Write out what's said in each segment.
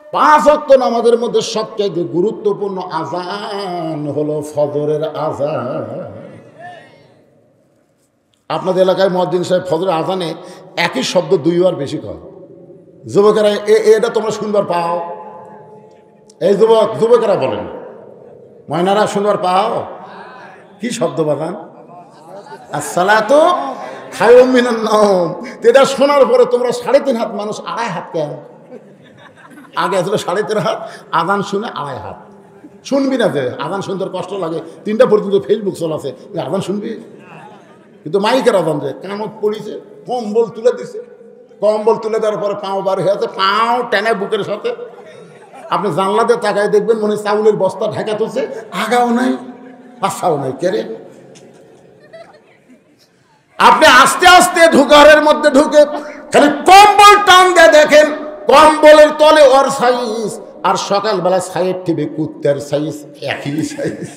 5 ওয়াক্ত নামাজের মধ্যে সবচেয়ে গুরুত্বপূর্ণ আযান হলো ফজরের আযান। আপনাদের এলাকায় মুয়াজ্জিন সাহেব ফজরের আযানে একই শব্দ 2 বার বেশি কয়। যুবকেরা এটা তোমরা শুনবার পাও? এই যুবকেরা বলেন, ময়নারা শুনবার পাও? কি শব্দ বাজান? আসসালাতু খায়রুম মিনান নাওম। এটা শোনার পরে তোমরা 3.5 হাত মানুষ 2.5 হাত কেন? আগে আসলে 3.5 হাত, আযান শুনে 2.5 হাত। শুনবি না যে আযান শুনতে কষ্ট লাগে, 3টা পর্যন্ত ফেসবুক চলাছে, আযান শুনবি? কিন্তু মাইকের আযান যে কামত পড়িছে, কম্বল তুলে দিছে, কম্বল তুলে দেওয়ার পরে পাও বার হয়ে আছে, পাও টেনে বুকের সাথে। আপনি জানলাতে তাকায় দেখবেন মনে চাউলের বস্তা ঢাকা তুলছে, আগাও নাই পাশাও নাই। কেরে আপনি আস্তে আস্তে ঘরের মধ্যে ঢুকে খালি কম্বল টান দিয়ে দেখেন, কম্বলের তলে ওর সাইজ আর সকালবেলা সাইড টিভি কুত্তার সাইজ একই সাইজ।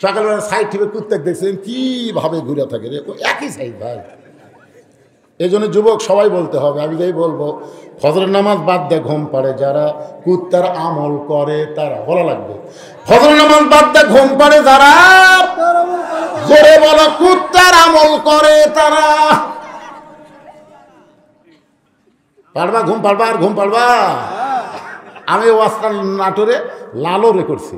সকালবেলা সাইড টিভি কুত্তার দেখছেন কিভাবে ঘুরে থাকে রে, একই সাইজ ভাই। এই জন্য যুবক সবাই বলতে হবে, আমি যাই বলবো, ফজরের নামাজ বাদ দিয়ে ঘুম পাড়ে যারা কুত্তার আমল করে তারা, বলা লাগবে ফজরের নামাজ বাদ দিয়ে ঘুম পাড়ে যারা, জোরে বলো কুত্তার আমল করে তারা। পারবা ঘুম পারবা? আর ঘুম পারবা? আমি ওয়াজটা নাটোরে লালরে করছি,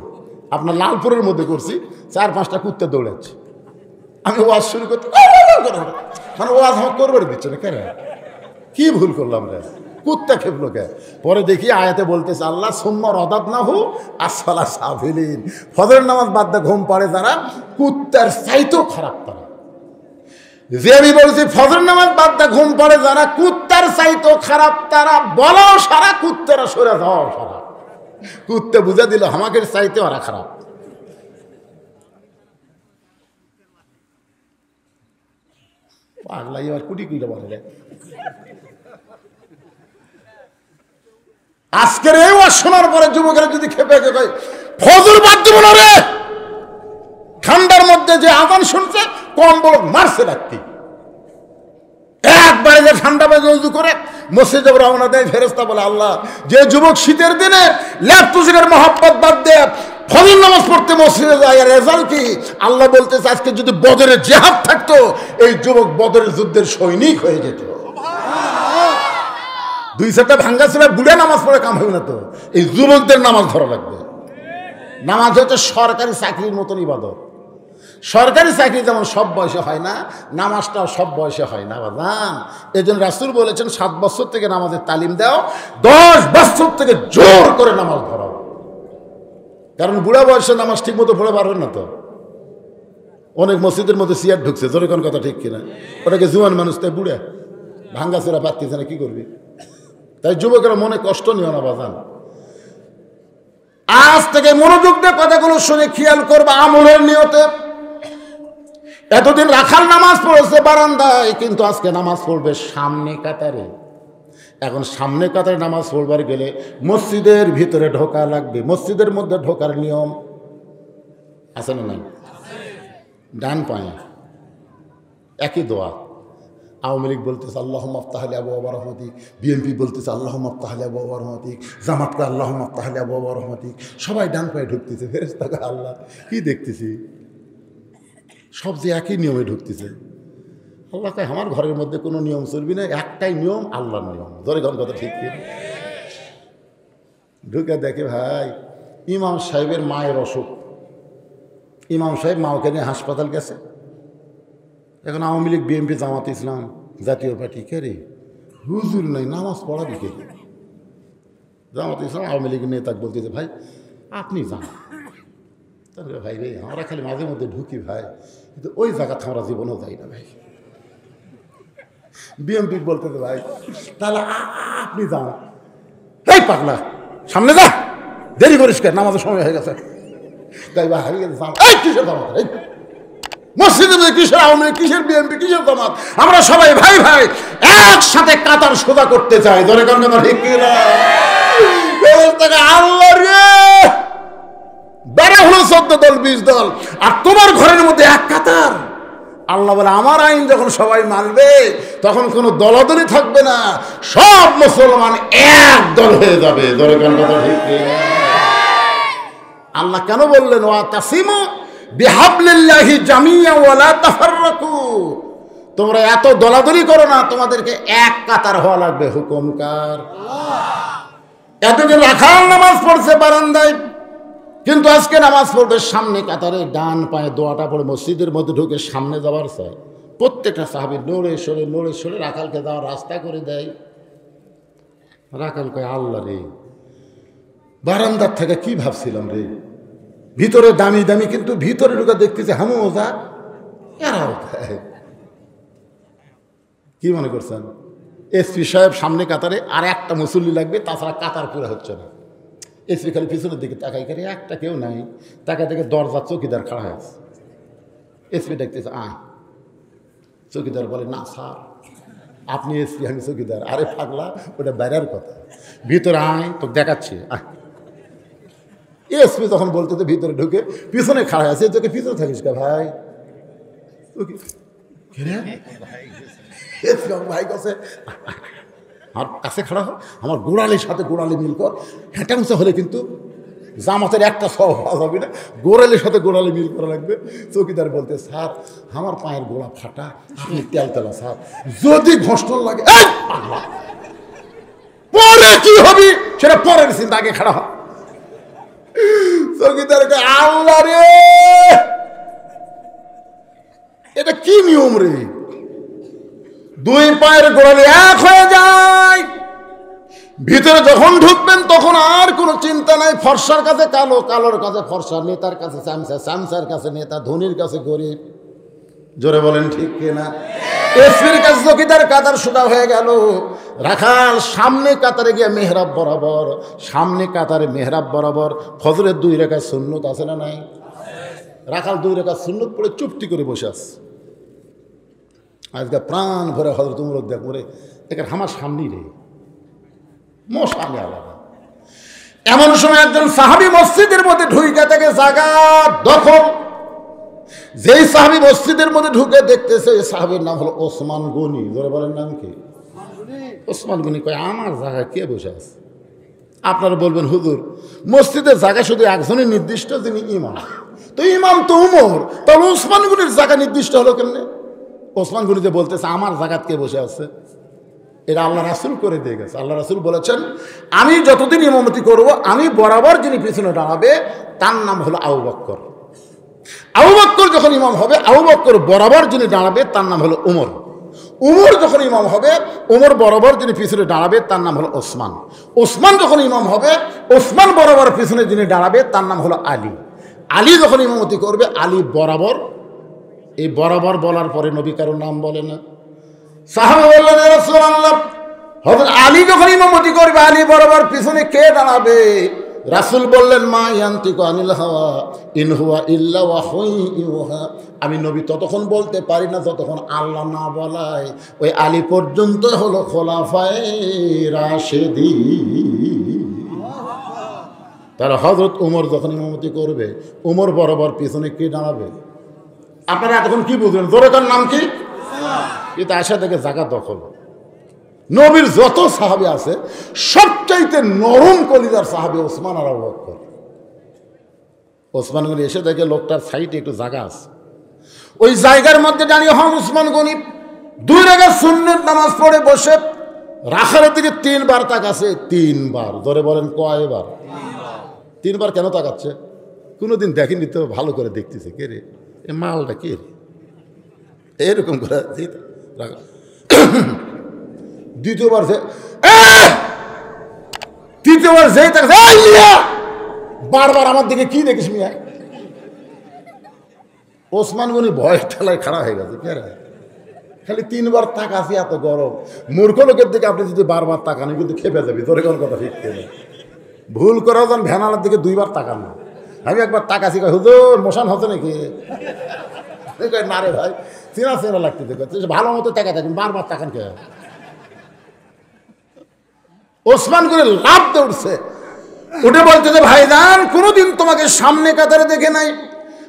আপনার লালপুরের মধ্যে করছি, 4-5টা কুত্তা দৌড়াচ্ছে। আমি ওয়াজ শুরু করতে মানে ওয়াজ আমার করবার দিচ্ছে না কেন? কি ভুল করলাম রে? কুত্তা খেপলো কে? পরে দেখি আয়াতে বলতেছে আল্লাহ সুম্মা রাদাদনাহু আসফালা সাফিলিন। ফজরের নামাজ বাদ দিয়ে ঘুম পাড়ে যারা কুত্তার চাইতেও খারাপ তারা। যে আমি বলছি ফজরের নামাজ বাদ দিয়ে ঘুম পাড়ে যারা কুত্তার চাইতেও খারাপ তারা, বলো সারা কুত্তারা সরে যাও সারা। কুত্তা বুঝা দিল আমাকে চাইতে ওরা খারাপ। পাগলা এবার কুটি কুইটা বলে রে। আজকের এই ওয়াজ শোনার পরে যুবকেরা যদি খেপে খেপে ফজর বাদ দিব না রে, ঠান্ডার মধ্যে যে আযান শুনছে কম্বল মারছে রাখতি, একবারে যে ঠান্ডা বাজে উজু করে মসজিদে রওনা দেয়, ফেরেশতা বলে আল্লাহ যে যুবক শীতের দিনে ল্যাপটুসের মহব্বত বাদ দিয়ে ফজর নামাজ পড়তে মসজিদে যায়, আর রেজাল্ট কি? আল্লাহ বলতেছে আজকে যদি বদরের জিহাদ থাকতো এই যুবক বদরের যুদ্ধের সৈনিক হয়ে যেত। 2-4টা ভাঙ্গা ছিল বুড়ে নামাজ পড়ে কাম হবে না তো, এই যুবকদের নামাজ ধরা লাগবে। নামাজ হচ্ছে সরকারি চাকরির মতন ইবাদত। সরকারি চাকরি যেমন সব বয়সে হয় না, নামাজটাও সব বয়সে হয় না বাজান। এই জন্য রাসূল বলেছেন 7 বছর থেকে নামাজের তালিম দাও, 10 বছর থেকে জোর করে নামাজ ধরাও। কারণ বুড়া বয়সে নামাজ ঠিক মতো পড়ে পারবেন না তো। অনেক মসজিদের মধ্যে সিয়ার ঢুকছে, জোরে কোন কথা ঠিক কিনা? ওটাকে জুয়ান মানুষ, তাই বুড়া ভাঙ্গাচোরা পারতেছে না, কি করবি? তাই যুবকেরা মনে কষ্ট নিও না বাজান। আজ থেকে মনোযোগ দিয়ে কথাগুলো শুনে খেয়াল করবে আমলের নিয়তে। এতদিন রাখাল নামাজ পড়েছে বারান্দায়, কিন্তু আজকে নামাজ পড়বে সামনে কাতারে। এখন সামনে কাতারে নামাজ পড়বার গেলে মসজিদের ভিতরে ঢোকা লাগবে। মসজিদের মধ্যে ঢোকার নিয়ম আছে না নাই? ডান পায়ে একই দোয়া। আওয়ামী লীগ বলতেছে আল্লাহুম্মা আফতাহ লি আবওয়াব রাহমাতিক, বিএনপি বলতেছে আল্লাহুম্মা আফতাহ লি আবওয়াব রাহমাতিক, জামাতকে আল্লাহুম্মা আফতাহ লি আবওয়াব রাহমাতিক। সবাই ডান পায়ে ঢুকতেছে। ফেরেশতাকে আল্লাহ কি দেখতেছি, সব যে একই নিয়মে ঢুকতেছে। আল্লাহ কয় আমার ঘরের মধ্যে কোনো নিয়ম চলবি না, একটাই নিয়ম, আল্লাহর নিয়ম। ধরে কোন কথা ঠিক কি? ঢুকে দেখে ভাই ইমাম সাহেবের মায়ের অসুখ, ইমাম সাহেব মাওকে নিয়ে হাসপাতাল গেছে। এখন আওয়ামী লীগ, বিএনপি, জামাত ইসলাম, জাতীয় পার্টি কে রে হুজুর নাই, নামাজ পড়াবি কে? জামাত ইসলাম আওয়ামী লীগের নেতাকে বলতেছে ভাই আপনি যান। তাহলে ভাই রে আমরা খালি মাঝে মধ্যে ঢুকি ভাই, কিন্তু ওই জায়গা আমরা জীবনেও যাই না ভাই। বিএনপি বলতেছে ভাই তাহলে আপনি যান। এই পাগলা সামনে যা, দেরি করিস কেন, নামাজের সময় হয়ে গেছে। তাই ভাই এই কিসের জামাত, এই মসজিদে কিসের আওয়ামী লীগ, কিসের বিএনপি, কিসের জামাত? আমরা সবাই ভাই ভাই একসাথে কাতার সোজা করতে চাই। ধরে কোন কথা ঠিক কিনা? আল্লাহ রে বেড়া হলো 14 দল 20 দল, আর তোমার ঘরের মধ্যে এক কাতার। আল্লাহ বলে আমার আইন যখন সবাই মানবে তখন কোনো দলাদলি থাকবে না, সব মুসলমান এক দল হয়ে যাবে। দরকার কথা ঠিক কিনা? আল্লাহ কেন বললেন ওয়াতাসিমু বিহাবলিল্লাহি জামিয়া ওয়ালা তাফাররাকু, তোমরা এত দলাদলি করো না, তোমাদেরকে এক কাতার হওয়া লাগবে। হুকুম কার? এতদিন রাখাল নামাজ পড়ছে বারান্দায়, কিন্তু আজকে নামাজ পড়বে সামনে কাতারে, ডান পায়ে দোয়াটা পড়ে মসজিদের মধ্যে ঢুকে সামনে যাওয়ার চায়। প্রত্যেকটা সাহাবী নড়ে সরে রাখালকে যাওয়ার রাস্তা করে দেয়। রাখাল কয় আল্লাহ রে, বারান্দার থেকে কি ভাবছিলাম রে, ভিতরে দামি দামি, কিন্তু ভিতরে ঢুকে দেখতেছে হামোজা এরাও দেয়। কি মনে করছেন? এসপি সাহেব সামনে কাতারে, আর একটা মুসল্লি লাগবে, তাছাড়া কাতার পুরো হচ্ছে না। এসপি খালি পিছনের দিকে তাকাই করে, একটা কেউ নাই। তাকাই দেখে দরজা চৌকিদার খাড়া হয়ে আছে। এসপি দেখতেছে, চৌকিদার বলে না স্যার আপনি এসপি, আমি চৌকিদার। আরে পাগলা, ওটা বাইরের কথা, ভিতরে আয় তো দেখাচ্ছি। এসপি তখন বলতে ভিতরে ঢুকে পিছনে খাড়া আছে, তোকে পিছনে থাকিস কা ভাই? ভাই কাছে আমার কাছে খাড়া হয়, আমার গোড়ালির সাথে গোড়ালি মিল কর। হেঁটে উঁচা হলে কিন্তু জামাতের একটা সব হওয়া যাবে না, গোড়ালির সাথে গোড়ালি মিল করা লাগবে। চৌকিদার বলতে স্যার আমার পায়ের গোড়া ফাটা, আপনি তেলতেলা স্যার, যদি ঘষণ লাগে পরে কি হবি সেটা পরের চিন্তা, আগে খাড়া হয়। চৌকিদারকে আল্লাহ রে, এটা কি নিয়ম রে? দুই পায়ের গোড়ালি এক হয়ে যায়, ভিতরে যখন ঢুকবেন তখন আর কোনো চিন্তা নাই। ফর্সার কাছে কালো, কালোর কাছে ফর্সা, নেতার কাছে চামচা, চামচার কাছে নেতা, ধনির কাছে গরিব। জোরে বলেন ঠিক কিনা? এসপির কাছে চৌকিদার, কাতার সোজা হয়ে গেল। রাখাল সামনে কাতারে গিয়ে মেহরাব বরাবর, সামনে কাতারে মেহরাব বরাবর ফজরের 2 রাকাত সুন্নত আছে না নাই? রাখাল 2 রাকাত সুন্নত পড়ে চুপটি করে বসে আছে। আজকে প্রাণ ভরে হযরত উমর দেখ মরে, এখানে আমার সামনেই রে, সামনে আলাদা। এমন সময় একজন সাহাবী মসজিদের মধ্যে ঢুকে থেকে জায়গা দখল। যেই সাহাবী মসজিদের মধ্যে ঢুকে দেখতেছে, এই সাহাবীর নাম হলো ওসমান গনি। ধরে বলেন নাম কি? ওসমান গনি। কয় আমার জায়গায় কে বসে আছে? আপনারা বলবেন হুজুর মসজিদের জায়গা শুধু একজনই নির্দিষ্ট, যিনি ইমাম। তো ইমাম তো উমর, তাহলে ওসমান গনির জায়গা নির্দিষ্ট হলো কেমনে? ওসমান গনিতে বলতেছে আমার জায়গাত কে বসে আছে, এটা আল্লাহ রাসূল করে দিয়ে গেছে। আল্লাহ রাসূল বলেছেন আমি যতদিন ইমামতি করব, আমি বরাবর যিনি পিছনে দাঁড়াবে তার নাম হলো আবু বকর। আবু বকর যখন ইমাম হবে, আবু বকর বরাবর যিনি দাঁড়াবে তার নাম হলো উমর। উমর যখন ইমাম হবে, উমর বরাবর যিনি পিছনে দাঁড়াবে তার নাম হলো ওসমান। ওসমান যখন ইমাম হবে, ওসমান বরাবর পিছনে যিনি দাঁড়াবে তার নাম হলো আলী। আলী যখন ইমামতি করবে, আলী বরাবর। এই বরাবর বলার পরে নবী কারোর নাম বলে না। সাহাবা বললেন ইয়া রাসূলুল্লাহ, হযরত আলী যখন ইমামতি করবে, আলী বরাবর পিছনে কে দাঁড়াবে? রাসূল বললেন মা ইয়ান্তিকু আনিল হাওয়া ইন হুয়া ইল্লা ওয়াহয়ুন ইউহা। আমি নবী ততক্ষণ বলতে পারি না যতক্ষণ আল্লাহ না বলায়। ওই আলী পর্যন্ত হলো খোলাফায়ে রাশেদিন। তারা হযরত উমর যখন ইমামতি করবে, উমর বরাবর পিছনে কে দাঁড়াবে? আপনারা এতক্ষণ কি বুঝলেন? জোরেকার নাম কি? এটা আশা থেকে জায়গা দখল। নবীর যত সাহাবী আছে সবচাইতে নরম কলিজার সাহাবী ওসমান আর আবু বকর। ওসমান গনি এসে দেখে লোকটার সাইডে একটু জায়গা আছে, ওই জায়গার মধ্যে দাঁড়িয়ে হন ওসমান গনি 2 রাকাত সুন্নত নামাজ পড়ে বসে রাখালের দিকে 3 বার তাকাছে। 3 বার। ধরে বলেন কয়বার? 3 বার। কেন তাকাচ্ছে? কোনোদিন দেখেনি তো, ভালো করে দেখতেছে। কে রে এ মালটা, কে রে এরকম করে? দ্বিতীয়বার তৃতীয়বার যেই তাকাছে, বারবার আমার দিকে কি দেখিস মিয়া? ওসমান গনি ভয় ঠেলায় খাড়া হয়ে গেছে। কে রে? খালি 3 বার তাকাছি, এত গরম। মূর্খ লোকের দিকে আপনি যদি বারবার তাকান কিন্তু খেপে যাবি। তোর কোন কথা ঠিক কেন? ভুল করা যান ভ্যানালার দিকে 2 বার তাকান না। আমি একবার তাকাছি, হুজুর মশান হচ্ছে নাকি? না রে ভাই, চেনা চেনা লাগতে ভালো মতো তাকা থাকেন, বারবার তাকান কে? ওসমান করে লাভ দিয়ে উঠছে, উঠে বলতেছে ভাইজান কোনোদিন তোমাকে সামনে কাতারে দেখে নাই,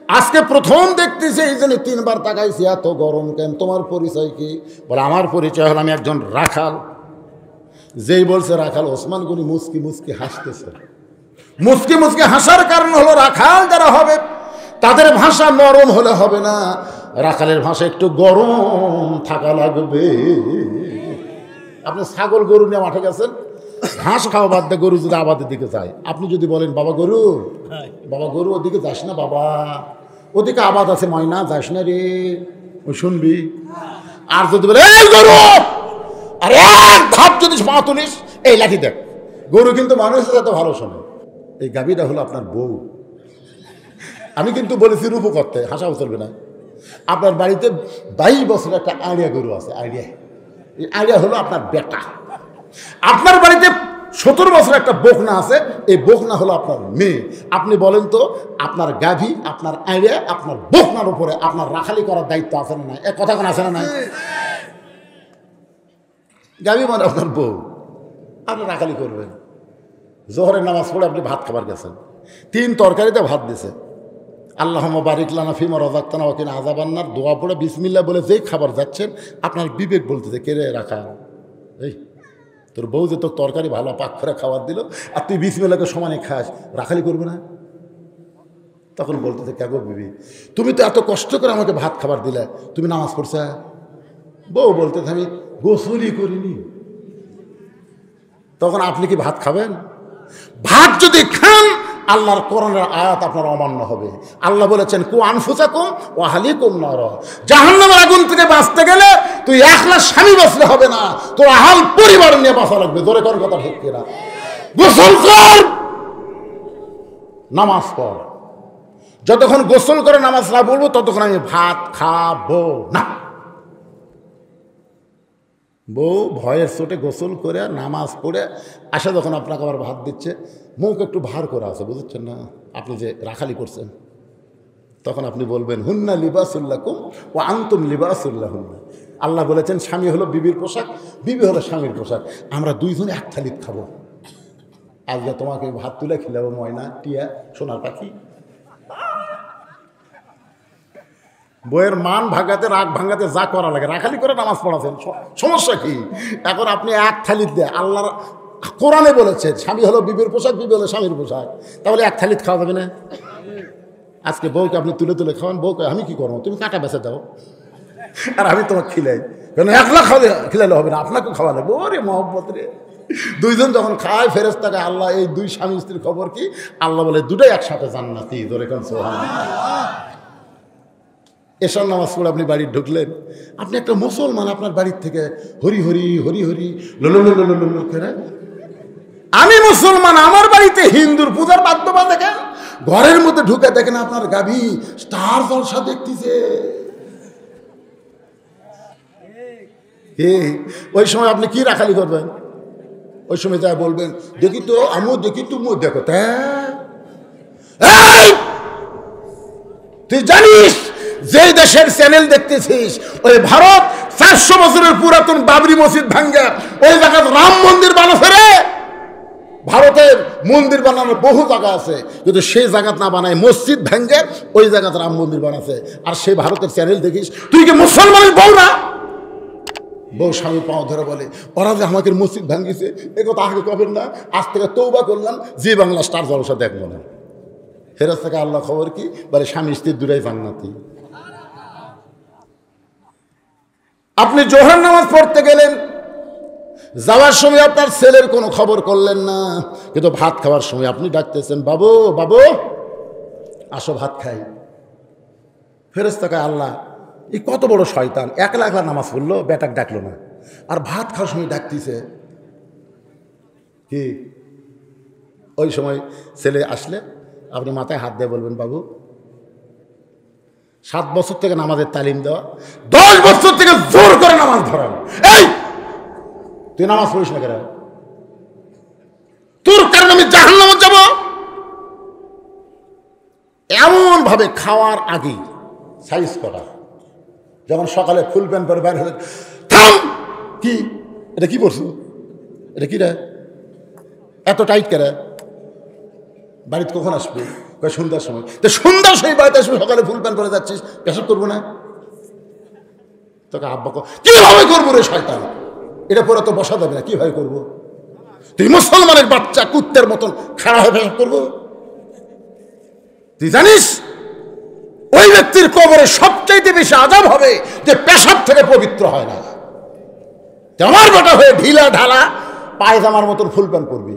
আজকে প্রথম দেখতেছি এই জন্য 3 বার তাকাইছি, এত গরম কেন, তোমার পরিচয় কি? বলে আমার পরিচয় হলো আমি একজন রাখাল। যেই বলছে রাখাল, ওসমান গনি মুচকি মুচকি হাসতেছে। মুচকি মুচকি হাসার কারণ হলো রাখাল যারা হবে তাদের ভাষা নরম হলে হবে না, রাখালের ভাষা একটু গরম থাকা লাগবে। আপনি ছাগল গরু নিয়ে মাঠে গেছেন, ঘাস খাওয়া বাদ দিয়ে গরু যদি আবাদের দিকে যায়, আপনি যদি বলেন বাবা গরু ওদিকে যাস না বাবা, ওদিকে আবাদ আছে ময়না, যাস না রে, ওই শুনবি। আর যদি বলে এই গরু, আর এক ধাপ যদি পা তুলিস, এই লাঠি দেখ, গরু কিন্তু মানুষের সাথে ভালো শোনে। এই গাভীটা হলো আপনার বউ। আমি কিন্তু বলেছি রূপ করতে, হাসাও চলবে না। আপনার বাড়িতে 22 বছর একটা আড়িয়া গরু আছে, এই আড়িয়া হলো আপনার বেটা। আপনার বাড়িতে 17 বছর একটা বকনা আছে, এই বকনা হলো আপনার মেয়ে। আপনি বলেন তো, আপনার গাভী, আপনার আড়িয়া, আপনার বকনার উপরে আপনার রাখালি করার দায়িত্ব আছে না নাই? এক কথা কোন আছে না নাই? গাভী মানে আপনার বউ, আপনি রাখালি করবেন। জোহরের নামাজ পড়ে আপনি ভাত খাবার গেছেন, 3 তরকারিতে ভাত দিছে, আল্লাহুম্মা বারিক লানা ফিমা রাযাকতানা ওয়া কিনা আযাবান্নার, দোয়া পড়ে বিসমিল্লাহ বলে যেই খাবার যাচ্ছেন, আপনার বিবেক বলতেছে কে রে রাখা, এই তোর বউ যে তোর তরকারি ভালো পাক করে খাবার দিল, আর তুই বিসমিল্লাহকে সমানে খাস, রাখালি করবে না? তখন বলতেছে কে গো বিবি, তুমি তো এত কষ্ট করে আমাকে ভাত খাবার দিলে, তুমি নামাজ পড়ছে? বউ বলতেছে আমি গোসলই করিনি। তখন আপনি কি ভাত খাবেন? ভাত যদি খান, আল্লাহর কোরআনের আয়াত আপনার অমান্য হবে। আল্লাহ বলেছেন কু আনফুসাকুম ওয়া আহলিকুম নার, জাহান্নামের আগুন থেকে বাঁচতে গেলে তুই একলা স্বামী বাঁচলে হবে না, তোর আহাল পরিবার নিয়ে বাঁচা লাগবে। জোরে কোন কথা ঠিক কিনা? গোসল কর, নামাজ পড়। যতক্ষণ গোসল করে নামাজ না পড়বো ততক্ষণ আমি ভাত খাবো না। বউ ভয়ের চোটে গোসল করে নামাজ পড়ে আসে, যখন আপনাকে আবার ভাত দিচ্ছে, মুখ একটু ভার করে আছে, বুঝছেন না আপনি যে রাখালি করছেন, তখন আপনি বলবেন হুন্না লিবাসুল্লাকুম ওয়া আনতুম লিবাসুল্লাহুন্না। আল্লাহ বলেছেন স্বামী হলো বিবির পোশাক, বিবি হলো স্বামীর পোশাক, আমরা দুইজনে এক থালিতে খাবো। আজকে তোমাকে ভাত তুলে খিলাবো ময়না, টিয়া, সোনার পাখি। বইয়ের মান ভাঙাতে, রাগ ভাঙাতে যা করা লাগে, রাখালি করে নামাজ পড়াছেন, সমস্যা কি? এখন আপনি এক থালিতে দিয়ে, আল্লাহর কোরআনে বলেছে স্বামী হলো বিবির পোশাক, বিবি হলো স্বামীর পোশাক, তাহলে এক থালিতে খাওয়া যাবে না? আজকে বউকে আপনি তুলে তুলে খাওয়ান, বউকে আমি কি করবো, তুমি কাটা বেঁচে দাও আর আমি তোমাকে খিলাই, কেন একলা খিলাইলে হবে না, আপনাকে খাওয়া লাগবে। ওরে মহব্বত রে, দুইজন যখন খায় ফেরেশতাকে আল্লাহ এই দুই স্বামী স্ত্রীর খবর কি? আল্লাহ বলে দুটাই একসাথে জান্নাতি। ধরে কোন সুবহানাল্লাহ। এশার নামাজ পড়ে আপনি বাড়ি ঢুকলেন, আপনি একটা মুসলমান, আপনার বাড়ির থেকে হরি হরি হরি হরি লোলো করে, আমি মুসলমান, আমার বাড়িতে হিন্দুর পূজার বাদ্যবা দেখেন, ঘরের মধ্যে ঢুকে দেখেন আপনার গাভী স্টার জলসা দেখতেছে। ওই সময় আপনি কি রাখালি করবেন? ওই সময় যা বলবেন দেখি তো, আমিও দেখি, তুমিও দেখো। তুই জানিস যে দেশের চ্যানেল দেখতেছিস, ওই ভারত 400 বছরের পুরাতন বাবরি মসজিদ ভাঙ্গা ওই জায়গায় রাম মন্দির বানাচ্ছে রে। ভারতের মন্দির বানানোর বহু জায়গা আছে, কিন্তু সেই জায়গা না বানায় মসজিদ ভাঙ্গে ওই জায়গাতে রাম মন্দির বানাচ্ছে। আর সেই ভারতের চ্যানেল দেখিস, তুই কি মুসলমানের বউ না? বউ স্বামী পাও ধরে বলে ওরা যে আমাকে মসজিদ ভাঙ্গিছে, এ কথা আগে কবেন না, আজ থেকে তৌবা করলাম, জি বাংলা স্টার জলসা দেখবো না। ফেরত থেকে আল্লাহ খবর কি বলে, স্বামী স্ত্রীর দুটাই জান্নাতি। আপনি জোহর নামাজ পড়তে গেলেন, যাওয়ার সময় আপনার ছেলের কোনো খবর করলেন না, কিন্তু ভাত খাওয়ার সময় আপনি ডাকতেছেন বাবু বাবু আসো ভাত খাই। ফেরেশতাকে আল্লাহ এই কত বড় শয়তান, একলা একলা নামাজ পড়লো, বেটাক ডাকলো না, আর ভাত খাওয়ার সময় ডাকতেছে কি? ওই সময় ছেলে আসলে আপনি মাথায় হাত দিয়ে বলবেন বাবু 7 বছর থেকে নামাজের তালিম দেওয়া, 10 বছর থেকে জোর করে নামাজ ধরানো, এই তুই নামাজ পড়িস না কেন? তোর কারণে আমি জাহান্নামে যাব। এমন ভাবে খাওয়ার আগে সাইজ করা, যখন সকালে ফুল প্যান্ট পরে বাইরে হলে থাম, কি এটা কি পড়ছো, এটা কি রে এত টাইট করে, বাড়িতে কখন আসবে? সন্ধ্যার সময়। তো সন্ধ্যার সময় বাড়িতে আসবে, সকালে ফুল প্যান্ট পরে যাচ্ছিস, পেশাব করবো না? তোকে আব্বা কিভাবে করবো রে শয়তান, এটা পরে তো বসা যাবে না, কিভাবে করবো? তুই মুসলমানের বাচ্চা কুত্তের মতন খাড়া হয়ে পেশাব করবো? তুই জানিস ওই ব্যক্তির কবরে সবচাইতে বেশি আযাব হবে যে পেশাব থেকে পবিত্র হয় না। আমার বেটা হয়ে ঢিলা ঢালা পায়জামার মতন ফুল প্যান্ট পরবি,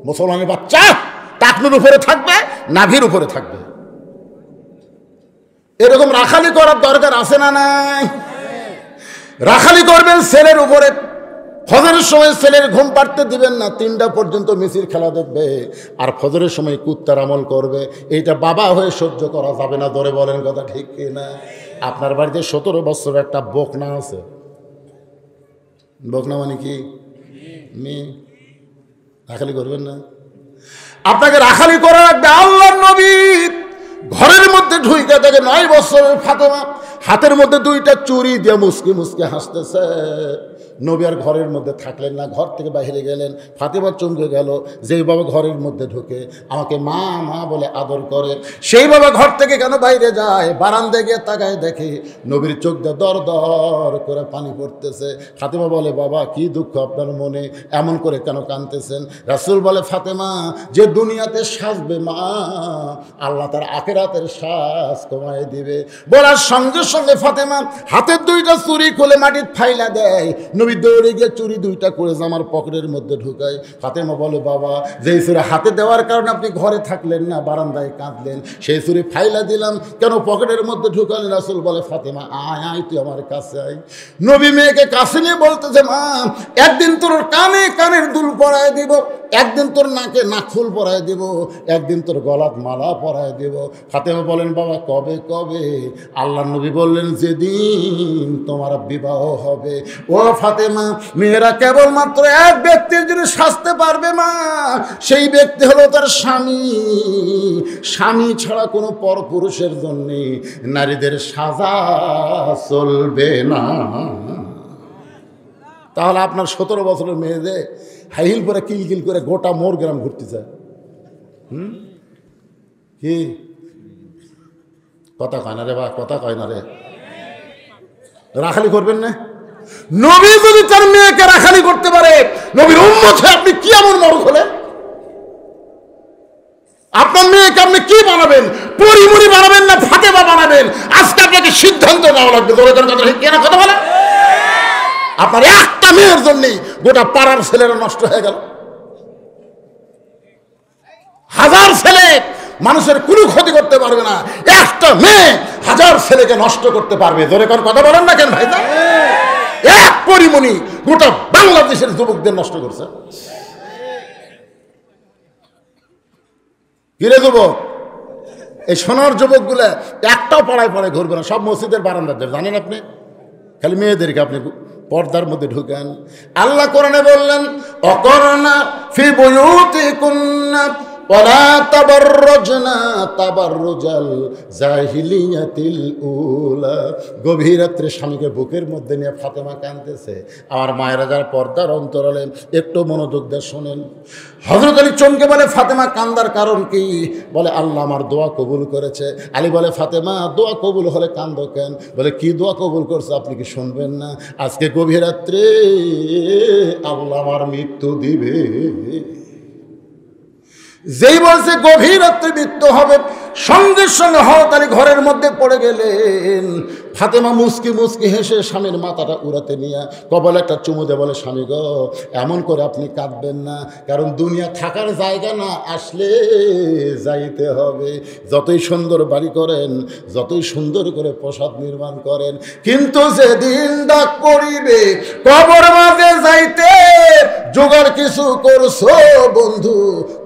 মুসলমানের বাচ্চা টাকনুর উপরে থাকবে, নাভির উপরে থাকবে। এরকম রাখালি করার দরকার আছে না নাই? রাখালি করবেন ছেলের উপরে, ফজরের সময় ছেলের ঘুম পাড়তে দিবেন না, 3টা পর্যন্ত মিছিল খেলা দেখবে, আর ফজরের সময় কুত্তার আমল করবে। এইটা বাবা হয়ে সহ্য করা যাবে না, ধরে বলেন কথা ঠিক কিনা? আপনার বাড়িতে 17 বছর একটা বকনা আছে, বকনা মানে কি? মেয়ে। রাখালি করবেন না? আপনাকে রাখালি করা লাগবে। আল্লাহর নবী ঘরের মধ্যে ঢুইকা দেখে 9 বছরের ফাতেমা হাতের মধ্যে 2টা চুরি দিয়ে মুসকি মুসকি হাসতেছে। নবী আর ঘরের মধ্যে থাকলেন না, ঘর থেকে বাইরে গেলেন। ফাতেমা চমকে গেল, যেই বাবা ঘরের মধ্যে ঢুকে আমাকে মা মা বলে আদর করে, সেই বাবা ঘর থেকে কেন বাইরে যায়? বারান্দায় গিয়ে তাকায় দেখে নবীর চোখ দিয়ে দর দর করে পানি পড়তেছে। ফাতেমা বলে, বাবা কি দুঃখ আপনার মনে, এমন করে কেন কাঁদতেছেন? রাসূল বলে, ফাতেমা যে দুনিয়াতে সাজবে মা, আল্লাহ তার আখিরাতের সাজ কমায় দিবে। বলার সঙ্গে সঙ্গে ফাতেমা হাতের 2টা চুরি খুলে মাটির ফাইলা দেয়। নবী দৌড়ে গিয়ে চুরি 2টা করে জামার পকেটের মধ্যে ঢুকায়। ফাতেমা বলে, বাবা যেই চুরি হাতে দেওয়ার কারণে আপনি ঘরে থাকলেন না, বারান্দায় কাঁদলেন, সেই চুরি ফাইলা দিলাম, কেন পকেটের মধ্যে ঢুকালেন? রাসূল বলে, ফাতেমা আয় আয়, তুই আমার কাছে আয়। নবী মেয়েকে কাছে নিয়ে বলতেছে, মা একদিন তোর কানে কানের দুল পরায় দিব, একদিন তোর নাকে নাকফুল পরায় দিব, একদিন তোর গলাত মালা পরায় দেব। ফাতেমা বলেন, বাবা কবে কবে? আল্লাহর নবী বললেন, যেদিন তোমার বিবাহ হবে। ও ফাতেমা, মেয়েরা কেবলমাত্র এক ব্যক্তির জন্য সাজতে পারবে মা, সেই ব্যক্তি হলো তার স্বামী। স্বামী ছাড়া কোনো পরপুরুষের জন্য নারীদের সাজা চলবে না। তাহলে আপনার 17 বছরের মেয়েদের হাইহিল পরে কিলকিল করে গোটা মোর গ্রাম ঘুরতে চায়। কি কথা কয় না রে বা, কথা কয় না রে। রাখালি করবেন না? নবী যদি তার মেয়েকে রাখালি করতে পারে, নবীর উম্মত হয়ে আপনি কি এমন মরক হলেন? আপনার মেয়েকে আপনি কি বানাবেন? পরিমরি বানাবেন না ফাতেমা বানাবেন? আজকে আপনাকে সিদ্ধান্ত নেওয়া লাগবে। কেন কথা বলেন? আপনার একটা মেয়ের জন্যই গোটা পাড়ার ছেলেরা নষ্ট হয়ে গেল। 1000 ছেলে মানুষের কোনো ক্ষতি করতে পারবে না, একটা মেয়ে 1000 ছেলেকে নষ্ট করতে পারবে। জোরে কোন কথা বলেন না কেন ভাই? এক পরিমণি গোটা বাংলাদেশের যুবকদের নষ্ট করছে। কিরে যুবক, এই সোনার যুবকগুলা একটাও পাড়ায় পাড়ায় ঘুরবে না, সব মসজিদের বারান্দাতে। জানেন আপনি? খালি মেয়েদেরকে আপনি পর্দার মধ্যে ঢুকান। আল্লাহ কোরআনে বললেন, অকরনা ফি বুয়ুতিকুন্না ওয়ালা তাবাররুজনা তাবাররুজাল জাহিলিয়াতিল উলা। গভীর রাত্রে স্বামীকে বুকের মধ্যে নিয়ে ফাতেমা কাঁদতেছে। আমার মায়েরা যারা পর্দার অন্তরালে একটু মনোযোগ দিয়ে শোনেন। হযরত আলী চমকে বলে, ফাতেমা কান্দার কারণ কি? বলে, আল্লাহ আমার দোয়া কবুল করেছে। আলী বলে, ফাতেমা দোয়া কবুল হলে কান্দো কেন? বলে, কি দোয়া কবুল করছে আপনি কি শুনবেন না? আজকে গভীর রাত্রে আল্লাহ আমার মৃত্যু দিবে। যেই বলছে গভীর রাত্রে মৃত্যু হবে, সঙ্গে সঙ্গে হযরত আলী ঘরের মধ্যে পড়ে গেলেন। ফাতেমা মুস্কি মুস্কি হেসে স্বামীর মাথাটা উড়াতে নিয়ে কপালে একটা চুমু দিয়ে বলে, স্বামী গো, এমন করে আপনি কাঁদবেন না, কারণ দুনিয়া থাকার জায়গা না, আসলে যাইতে হবে। যতই সুন্দর বাড়ি করেন, যতই সুন্দর করে প্রসাদ নির্মাণ করেন, কিন্তু যেদিন ডাক পড়িবে কবর মাঝে যাইতে, জোগাড় কিছু করছো বন্ধু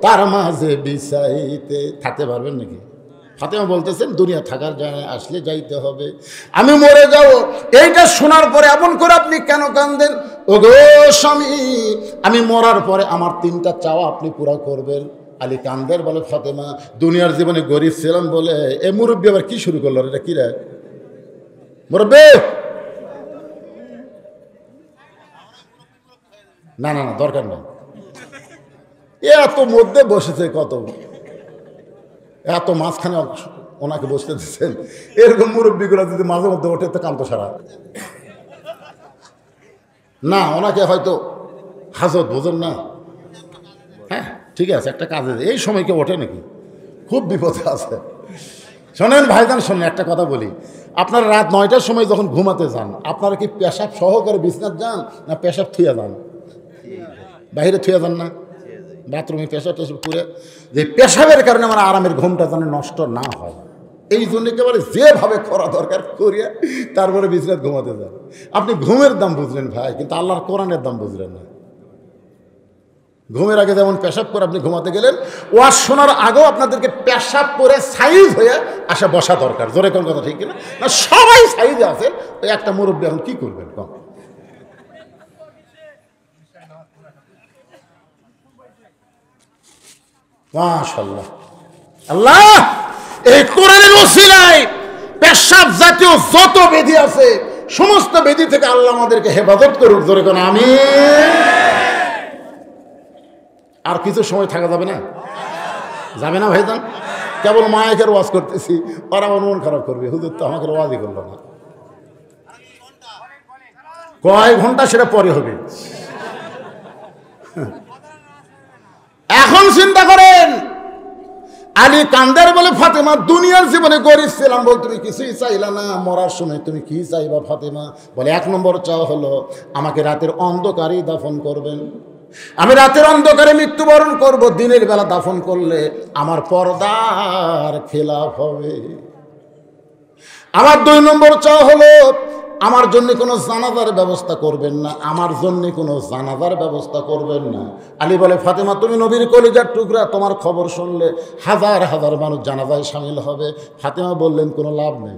তার মাঝে বিছাইতে, থাকতে পারবেন নাকি? ফাতেমা বলতেছেন, দুনিয়া থাকার জায়গায় আসলে যাইতে হবে, আমি মরে যাব। এইটা শোনার পরে এমন করে আপনি কেন কাঁদেন? ওগো স্বামী, আমি মরার পরে আমার 3টা চাওয়া আপনি পুরা করবেন। আলী কান্দের বলে, ফাতেমা দুনিয়ার জীবনে গরিব ছিলাম বলে। এ মুরব্বী আবার কি শুরু করলো? এটা কি রে মুরব্বী? না না না, দরকার নেই। এত মধ্যে বসেছে কত। এত মাঝখানে ওনাকে বসতে দিচ্ছেন। এরকম মুরব্বীগুলো যদি মাঝে মধ্যে ওঠে তো কান্ত সারা না, ওনাকে হয়তো হাজত বোঝেন না। হ্যাঁ ঠিক আছে, একটা কাজে এই সময় কেউ ওঠে নাকি? খুব বিপদে আছে। শোনেন ভাইজান, শোনেন একটা কথা বলি, আপনারা রাত 9টার সময় যখন ঘুমাতে যান, আপনারা কি পেশাব সহকারে বিছনাত যান না পেশাব থুয়া যান? বাইরে থুয়া যান না? বাথরুমে পেশাব টেশাব করে, যে পেশাবের কারণে আমার আরামের ঘুমটা যেন নষ্ট না হয়, এই জন্য একেবারে যেভাবে করা দরকার করিয়া তারপরে বিছনাত ঘুমাতে যান। আপনি ঘুমের দাম বুঝলেন ভাই, কিন্তু আল্লাহর কোরআনের দাম বুঝলেন না। ঘুমের আগে যেমন পেশাব করে আপনি ঘুমাতে গেলেন, ওয়াজ শোনার আগেও আপনাদেরকে পেশাব করে সাইজ হয়ে আসা বসা দরকার। জোরে কোন কথা ঠিক কিনা? না সবাই সাইজে আছে, ওই একটা মুরব্বী এখন কি করবেন কম? মাশাআল্লাহ, আল্লাহ এই কোরআনের ওসিলায় পেশাব জাতীয় যত ব্যাধি আছে সমস্ত ব্যাধি থেকে আল্লাহ আমাদেরকে হেফাজত করুক। জোরে কোন আমিন। আর কিছু সময় থাকা যাবে না? যাবে না ভাইজান? কেবল মায়েকের ওয়াজ করতেছি, ওরা আমার মন খারাপ করবে, হুজুর তো আমাকে ওয়াজই করলো না। কয় ঘন্টা সেটা পরে হবে। এখন চিন্তা করেন, আলী কান্দার বলে ফাতেমা দুনিয়ার জীবনে গরিব ছিলাম বল, তুমি কিছুই চাইলা না, মরার সময় তুমি কি চাইবা ফাতেমা? বলে 1 নম্বর চাওয়া হলো আমাকে রাতের অন্ধকারেই দাফন করবেন। আমি রাতের অন্ধকারে মৃত্যুবরণ করব, দিনের বেলা দাফন করলে আমার পর্দার খেলাফ হবে। আমার 2 নম্বর চাওয়া হলো আমার জন্য কোনো জানাজার ব্যবস্থা করবেন না, আমার জন্য কোনো জানাজার ব্যবস্থা করবেন না। আলী বলে ফাতেমা তুমি নবীর কলিজার টুকরা, তোমার খবর শুনলে হাজার হাজার মানুষ জানাজায় সামিল হবে। ফাতেমা বললেন কোনো লাভ নেই,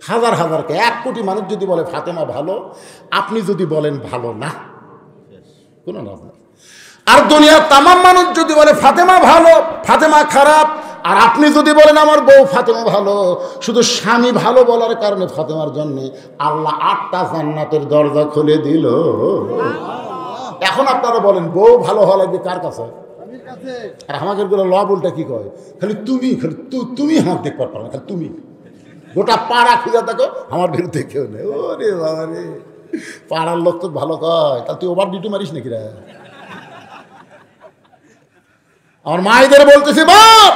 হাজার হাজারকে 1 কোটি মানুষ যদি বলে ফাতেমা ভালো, আপনি যদি বলেন ভালো না, কোনো লাভ নেই। আর দুনিয়ার তামাম মানুষ যদি বলে ফাতেমা ভালো, ফাতেমা খারাপ, আর আপনি যদি বলেন আমার বউ ফাতেমা ভালো, শুধু স্বামী ভালো বলার কারণে ফাতেমার জন্য আল্লাহ 8টা জান্নাতের দরজা খুলে দিল। এখন আপনারা বলেন বউ ভালো হওয়া লাগবে কার কাছে? আর আমাকে লব উল্টা কি কয়, খালি তুমি, খালি তুমি আমাকে দেখতে পারো না, খালি তুমি। গোটা পাড়া খুঁজে দেখো, আমার বিরুদ্ধে কেউ নেই। ওরে বাবা রে, পাড়ার লোক তো ভালো কয়, তা তুই ওভার ডিউটি মারিস নাকি রে? আমার মায়েদের বলতেছি, বাপ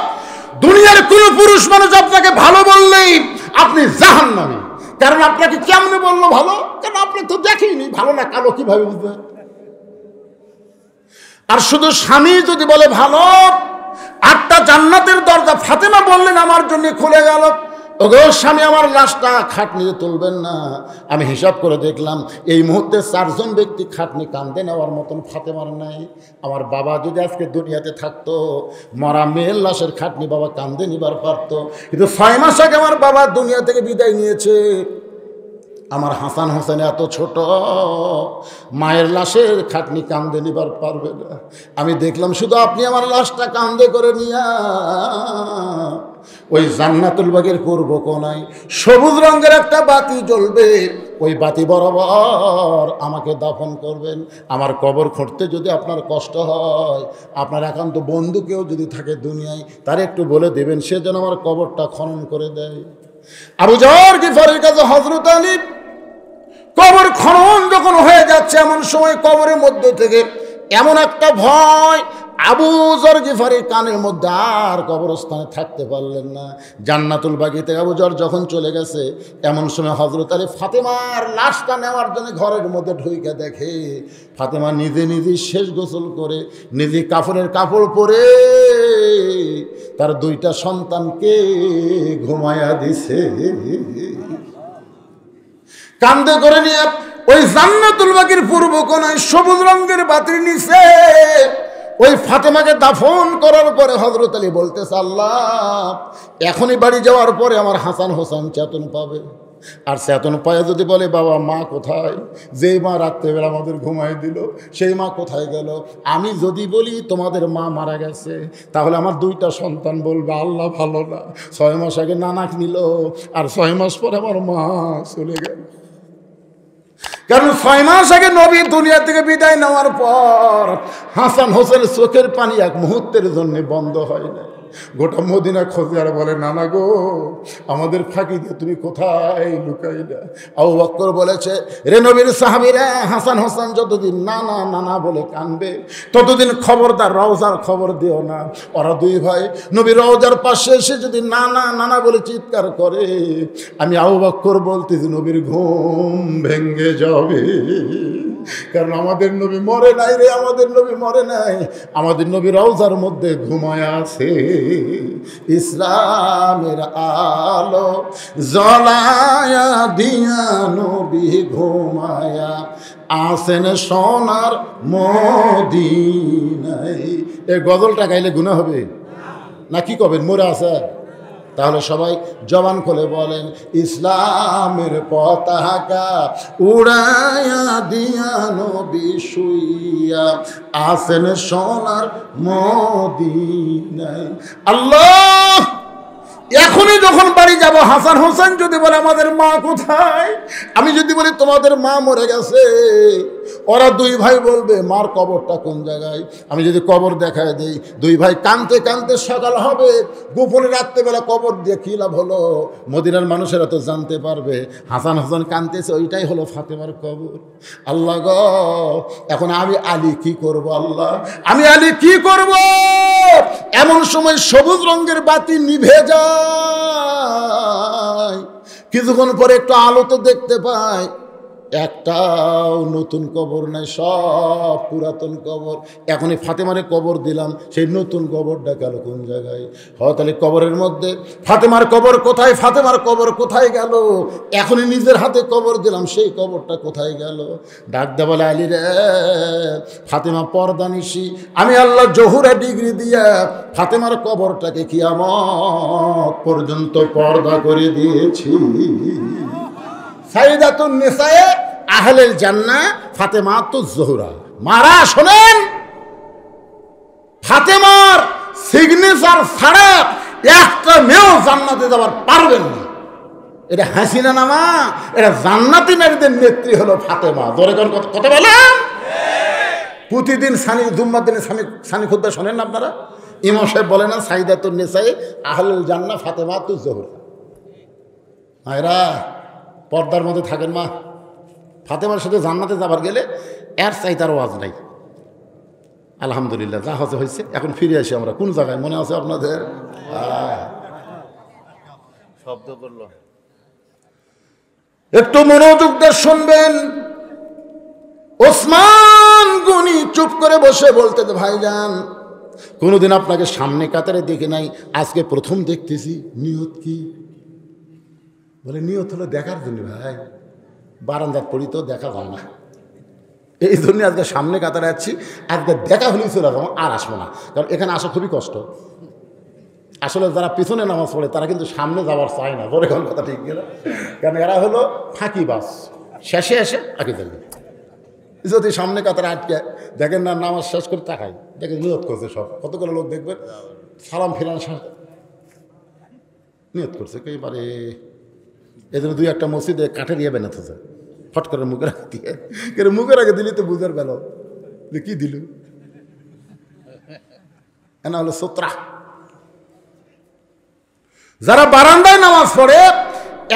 দুনিয়ার কোন পুরুষ মানুষ আপনাকে ভালো বললেই আপনি জাহান্নামী। কারণ আপনাকে কেমনে বললো ভালো? কারণ আপনি তো দেখেনি ভালো না কালো, কিভাবে বুঝবে? আর শুধু স্বামী যদি বলে ভালো, 8টা জান্নাতের দরজা ফাতেমা বললেন আমার জন্য খুলে গেল। ওগো স্বামী, আমার লাশটা খাটনিতে তুলবেন না। আমি হিসাব করে দেখলাম এই মুহূর্তে 4 জন ব্যক্তি খাটনি কান্দে নেওয়ার মতন ফাতেমার নাই। আমার বাবা যদি আজকে দুনিয়াতে থাকতো, মরা মেয়ের লাশের খাটনি বাবা কান্দে নিবার পারতো, কিন্তু 6 মাস আগে আমার বাবা দুনিয়া থেকে বিদায় নিয়েছে। আমার হাসান হোসেন এত ছোট, মায়ের লাশের খাটনি কান্দে নিবার পারবে না। আমি দেখলাম শুধু আপনি আমার লাশটা কান্দে করে নিয়া ওই জান্নাতুল বাগের পূর্ব কোণায় সবুজ রঙের একটা বাতি জ্বলবে, ওই বাতি বরাবর আমাকে দাফন করবেন। আমার কবর খুঁড়তে যদি আপনার কষ্ট হয়, আপনার একান্ত বন্ধু কেউ যদি থাকে দুনিয়ায়, তার একটু বলে দেবেন সে যেন আমার কবরটা খনন করে দেয়। আবু যর গিফারির কাছে হযরত আলী কবর খনন যখন হয়ে যাচ্ছে, এমন সময় কবরের মধ্যে থেকে এমন একটা ভয়, আবু যর গিফারির কানের মধ্যে আর কবরস্থানে থাকতে পারলেন না। জান্নাতুল বাগিতে আবু যর যখন চলে গেছে, এমন সময় হযরত আলী ফাতেমার লাশটা নেওয়ার জন্য ঘরের মধ্যে ঢুকে দেখে ফাতেমা নিজে নিজে শেষ গোসল করে, নিজে কাফনের কাপড় পরে তার 2টা সন্তানকে ঘুমায়া দিছে। কান্দে করে নিয়ে ওই জান্নাতুল বাগির পূর্ব কোণায় সবুজ রঙের বাতির নিচে ওই ফাতেমাকে দাফন করার পরে হযরত আলী বলতেছে, আল্লাহ এখনই বাড়ি যাওয়ার পরে আমার হাসান হোসেন চেতন পাবে, আর চেতন পায়ে যদি বলে বাবা মা কোথায়, যেই মা রাত্রেবেলা আমাদের ঘুমাই দিল সেই মা কোথায় গেল? আমি যদি বলি তোমাদের মা মারা গেছে, তাহলে আমার 2টা সন্তান বলবে আল্লাহ ভালো না, 6 মাস আগে নানাক নিল, আর 6 মাস পরে আমার মা চলে গেল। কারণ 6 মাস আগে নবী দুনিয়া থেকে বিদায় নেওয়ার পর হাসান হোসেনের চোখের পানি 1 মুহূর্তের জন্য বন্ধ হয় না। গোটা মদিনা খোঁজে আর বলে, নানা গো, আমাদের ফাঁকি দিয়ে তুমি কোথায় লুকাইলা? আবু বকর বলেছে, রে নবীর সাহাবীরা, হাসান হোসেন যতদিন নানা নানা বলে কানবে ততদিন খবরদার রওজার খবর দিও না। ওরা দুই ভাই নবীর রওজার পাশে এসে যদি নানা নানা বলে চিৎকার করে, আমি আবু বকর বলতেছি নবীর ঘুম ভেঙে যাবে। কারণ আমাদের নবী মরে নাই রে, আমাদের নবী মরে নাই, আমাদের নবী রওজার মধ্যে ঘুমায় আছে। ইসলামের আলো জ্বলায়া দিয়া নবী ঘুমায়া আসেন সোনার মদিনায়। এই গজলটা গাইলে গুনাহ হবে না? কি কবেন, মরে আছে? তাহলে সবাই জবান খুলে বলেন, ইসলামের পতাকা উড়াইয়া দিয়া নবী শুইয়া আসেন সোনার মদিনায়। আল্লাহ, এখনই যখন বাড়ি যাব, হাসান হোসেন যদি বলে আমাদের মা কোথায়, আমি যদি বলি তোমাদের মা মরে গেছে, ওরা দুই ভাই বলবে মার কবরটা কোন জায়গায়। আমি যদি কবর দেখায় দিই, দুই ভাই কানতে কানতে সকাল হবে, গোপনে রাত্রেবেলা কবর দিয়ে কী লাভ হলো? মদিনার মানুষেরা তো জানতে পারবে হাসান হোসেন কানতেছে, ওইটাই হলো ফাতেমার কবর। আল্লাহ গো, এখন আমি আলী কি করব? আল্লাহ, আমি আলী কি করব? এমন সময় সবুজ রঙের বাতি নিভে যায়, কিছুক্ষণ পরে একটু আলো তো দেখতে পায়, একটাও নতুন কবর নাই, সব পুরাতন কবর। এখনই ফাতেমারে কবর দিলাম, সেই নতুন কবরটা গেল কোন জায়গায়? তাহলে কবরের মধ্যে ফাতেমার কবর কোথায়? ফাতেমার কবর কোথায় গেল? এখনই নিজের হাতে কবর দিলাম, সেই কবরটা কোথায় গেল? ডাক দে বলে, আলী রে, ফাতেমা পর্দানিশি, আমি আল্লাহ জহুরা ডিগ্রি দিয়া ফাতেমার কবরটাকে কিয়ামত পর্যন্ত পর্দা করে দিয়েছি। সাইদাতুন নিসায়ে আহলেল জান্নাহ ফাতেমাতুজ জোহরা। মারা শোনেন, ফাতেমার সিগনেচার ছাড়া একটা মেয়েও জান্নাতে যাবার পারবেন না। এটা হাসিনা নামা, এটা জান্নাতি নারীদের নেত্রী হলো ফাতেমা। জোরে কোন কথা বলেন? প্রতিদিন জুম্মার দিনে সানি খুতবা শোনেন না আপনারা? ইমাম সাহেব বলে না, সাইদাতুন নিসায়ে আহলেল জান্নাহ ফাতেমাতুজ জোহরা। মায়েরা পর্দার মধ্যে থাকেন মা। ফাতেমার সাথে জান্নাতে যাবার গেলে এর চাইতার ওয়াজ নাই। আলহামদুলিল্লাহ, যা হয়েছে। এখন ফিরে আসি আমরা কোন জায়গায়, মনে আছে আপনাদের? শব্দ করল, একটু মনোযোগ দিয়ে শুনবেন। ওসমান গনি চুপ করে বসে বলতে, ভাইজান, কোনোদিন আপনাকে সামনে কাতারে দেখে নাই, আজকে প্রথম দেখতেছি। নিয়ত কি? বলে, নিয়ত হলো দেখার জন্য ভাই, বারান্দার পড়ি তো দেখা যায় না, এই জন্য আজকে সামনে কাতারে যাচ্ছি। আজকে দেখা হলেই চলে যাবো, আর আসবো না, কারণ এখানে আসা খুবই কষ্ট। আসলে যারা পিছনে নামাজ পড়ে তারা কিন্তু সামনে যাওয়ার চায় না। বলে কোন কথা ঠিক গেল? কারণ এরা হলো ফাঁকি বাস, শেষে এসে আগে যাবে। যদি সামনে কাতারে আটকে দেখেন না, নামাজ শেষ করে তাকাই, দেখেন নিয়ত করছে সব, কতগুলো লোক দেখবেন সালাম ফিরানোর সাথে নিয়ত করছে একেবারে। এই জন্য দুই একটা মসজিদে কাঠের ইয়ে বেনাতে যায়, ফট করে মুখের আগে দিয়ে, কিন্তু মুখের আগে দিলি তো বুঝার বেল যে কি দিল, এনা হলো সোত্রা। যারা বারান্দায় নামাজ পড়ে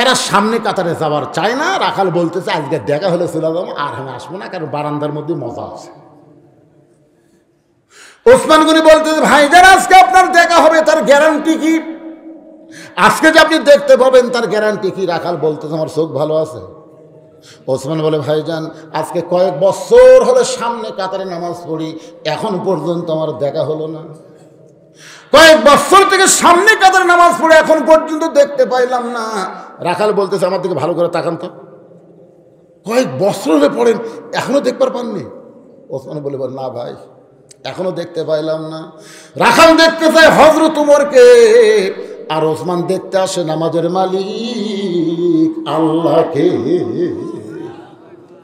এরা সামনে কাতারে যাওয়ার চায় না। রাখাল বলতেছে, আজকে দেখা হলে চলে যাবো, আর আমি আসবো না, কারণ বারান্দার মধ্যে মজা আছে। ওসমান গনি বলতেছে, ভাইজান, আজকে আপনার দেখা হবে, তার গ্যারান্টি কি? আজকে যে আপনি দেখতে পাবেন তার গ্যারান্টি কি? রাখাল বলতেছে, আমার চোখ ভালো আছে। ওসমান বলে, ভাইজান, আজকে কয়েক বছর হলে সামনে কাতারে নামাজ পড়ি, এখন পর্যন্ত আমার দেখা হলো না। কয়েক বছর থেকে সামনে কাতারে নামাজ পড়ে এখন পর্যন্ত দেখতে পাইলাম না। রাখাল বলতেছে, আমার দিকে ভালো করে তাকান তো, কয়েক বছর হলে পড়েন, এখনো দেখবার পাননি? ওসমান বলে, না ভাই, এখনো দেখতে পাইলাম না। রাখাল দেখতে চায় হযরত ওমরকে, আর ওসমান দেখতে আসে নামাজের মালিক আল্লাহকে।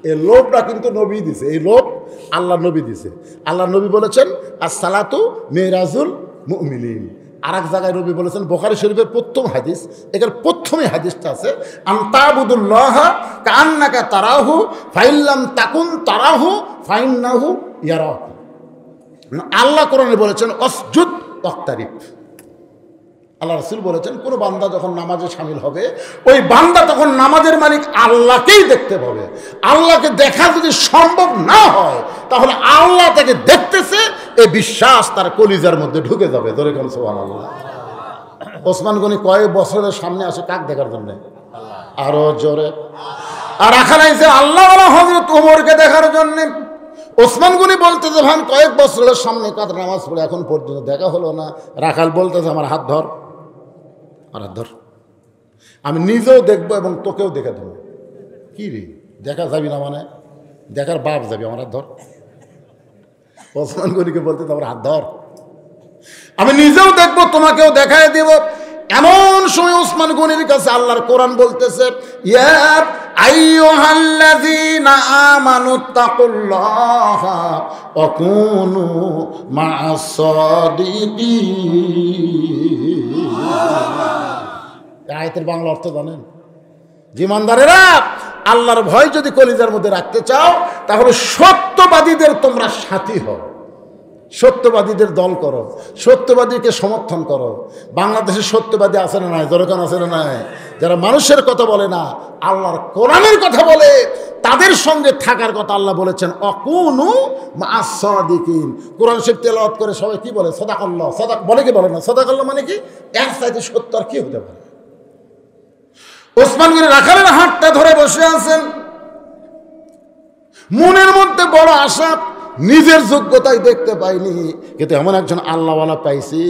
এই লোভটা কিন্তু নবী দিছে, এই লোভ আল্লাহ নবী দিছে। আল্লাহ নবী বলেছেন, আসসালাতু মিরাজুল মুমিনিন। আর এক জায়গায় নবী বলেছেন, বুখারী শরীফের প্রথম হাদিস, এটার প্রথমে হাদিসটা আছে, আনতাবুদুল্লাহ কান্নাকা তারাহু ফাইল্লাম তাকুন তারাহু ফাইন্নাহু ইয়ারাক। আল্লাহ কোরআনে বলেছেন, অসজুদ ওয়াক্তারিব, আল্লাহ রাসূল বলেছেন কোন বান্দা যখন নামাজে শামিল হবে ওই বান্দা তখন নামাজের মালিক আল্লাহকেই দেখতে পাবে। আল্লাহকে দেখা যদি সম্ভব না হয় তাহলে আল্লাহ তাকে দেখতেছে এই বিশ্বাস তার কলিজার মধ্যে ঢুকে যাবে। ধরে কোন সুবহানাল্লাহ। ওসমান গনি কয়েক বছরের সামনে আসে কাক দেখার জন্য? আরো জোরে। আর এখানে যে আল্লাহ হযরত ওমরকে দেখার জন্য। ওসমান গনি বলতেছে ভাই কয়েক বছরের সামনে কাত নামাজ পড়ে এখন পর্যন্ত দেখা হলো না। রাখাল বলতেছে আমার হাত ধর, আমার হাত ধর, আমি নিজেও দেখবো এবং তোকেও দেখে দেবো। কি রে দেখা যাবি না মানে? দেখার বাপ যাবি, আমার হাত ধর। ওসমান গনিকে বলতেছে আমার হাত ধর, আমি নিজেও দেখবো তোমাকেও দেখায় দেব। এমন সময় ওসমান গনির কাছে আল্লাহর কোরআন বলতেছে ইয়া আইয়ুহাল্লাযীনা আমানুত্তাকুল্লাহা ওয়া কুনু মা'আস সাদিকিন। আয়াতের বাংলা অর্থ জানেন? জীবনদারেরা আল্লাহর ভয় যদি কলিজার মধ্যে রাখতে চাও তাহলে সত্যবাদীদের তোমরা সাথী হও, সত্যবাদীদের দল করো, সত্যবাদীকে সমর্থন করো। বাংলাদেশে সত্যবাদী আছে না নাই? দরকার আছে না নাই? যারা মানুষের কথা বলে না, আল্লাহর কোরআনের কথা বলে, তাদের সঙ্গে থাকার কথা আল্লাহ বলেছেন অকুনু মা'আস সাদিকিন। কোরআন শরীফ তেলাওয়াত করে সবাই কি বলে? সাদাকাল্লাহ। সাদাক বলে কি বলে না? সাদাকাল্লাহ মানে কি? এর চাইতে সত্য আর কি হতে পারে? ওসমান গনি রাখালের হাতটা ধরে বসে আছেন, মনের মধ্যে বড় আশা, নিজের যোগ্যতায় দেখতে পাইনি কিন্তু এমন একজন আল্লাহওয়ালা পাইছি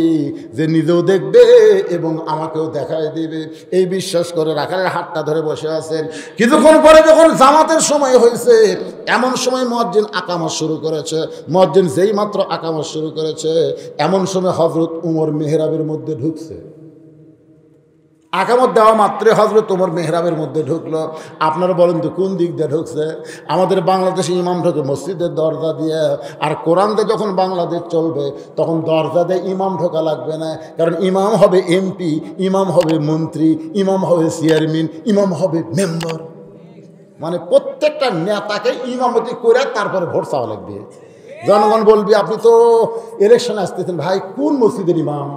যে নিজেও দেখবে এবং আমাকেও দেখায় দিবে, এই বিশ্বাস করে রাখালের হাতটা ধরে বসে আছেন। কিছুক্ষণ পরে যখন জামাতের সময় হয়েছে এমন সময় মুয়াজ্জিন আকামত শুরু করেছে। মুয়াজ্জিন যেই মাত্র আকামত শুরু করেছে এমন সময় হযরত উমর মেহরাবের মধ্যে ঢুকছে। আকামত দেওয়া মাত্রে হযরত ওমর মেহরাবের মধ্যে ঢুকলো। আপনারা বলেন তো কোন দিক দিয়ে ঢুকছে? আমাদের বাংলাদেশে ইমাম ঢোকে মসজিদের দরজা দিয়ে, আর কোরআন দিয়ে যখন বাংলাদেশ চলবে তখন দরজা দিয়ে ইমাম ঢোকা লাগবে না, কারণ ইমাম হবে এমপি, ইমাম হবে মন্ত্রী, ইমাম হবে চেয়ারম্যান, ইমাম হবে মেম্বার। মানে প্রত্যেকটা নেতাকে ইমামতি করে তারপরে ভোট চাওয়া লাগবে। জনগণ বলবি আপনি তো ইলেকশনে আসতেছেন, ভাই কোন মসজিদের ইমাম?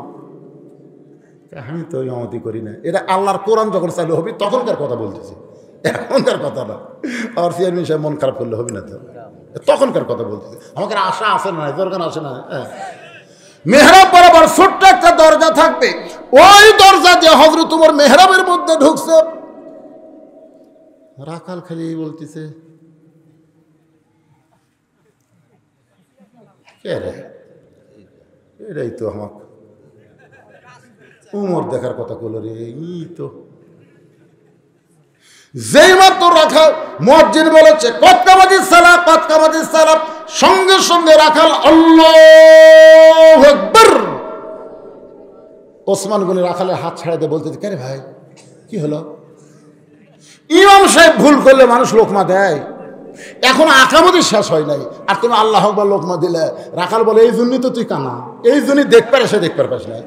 আমি তো ইমামতি করি না। এটা আল্লাহর কোরআন যখন চালু হবে তখনকার কথা বলতেছি, এখনকার কথা না। আর চেয়ারম্যান সাহেব মন খারাপ করলে হবে না, তো তখনকার কথা বলতেছি। আমাকে আশা আসে না, দরকার আসে না। মেহরাব বরাবর ছোট্ট একটা দরজা থাকবে, ওই দরজা দিয়ে হযরত ওমর মেহরাবের মধ্যে ঢুকছে। রাখাল খালি বলতেছে কে রে? এটাই তো আমাকে উমর দেখার কথা কইল রে। ই তো যেই মাত্র রাখাল মুয়াজ্জিন বলেছে কদ কামাতিস সালাত, কদ কামাতিস সালাত, সঙ্গে সঙ্গে রাখাল আল্লাহু আকবার। ওসমান গনি রাখালের হাত ছাড়া দিয়ে বলতে কে রে ভাই কি হলো? ইমাম সাহেব ভুল করলে মানুষ লোকমা দেয়, এখন আকামতই শেষ হয় নাই আর তুমি আল্লাহু আকবার লোকমা দিলে। রাখাল বলে এই জন্যই তো তুই কানা, এই জন্যই দেখতে পারে, সে দেখতে পারপাস না।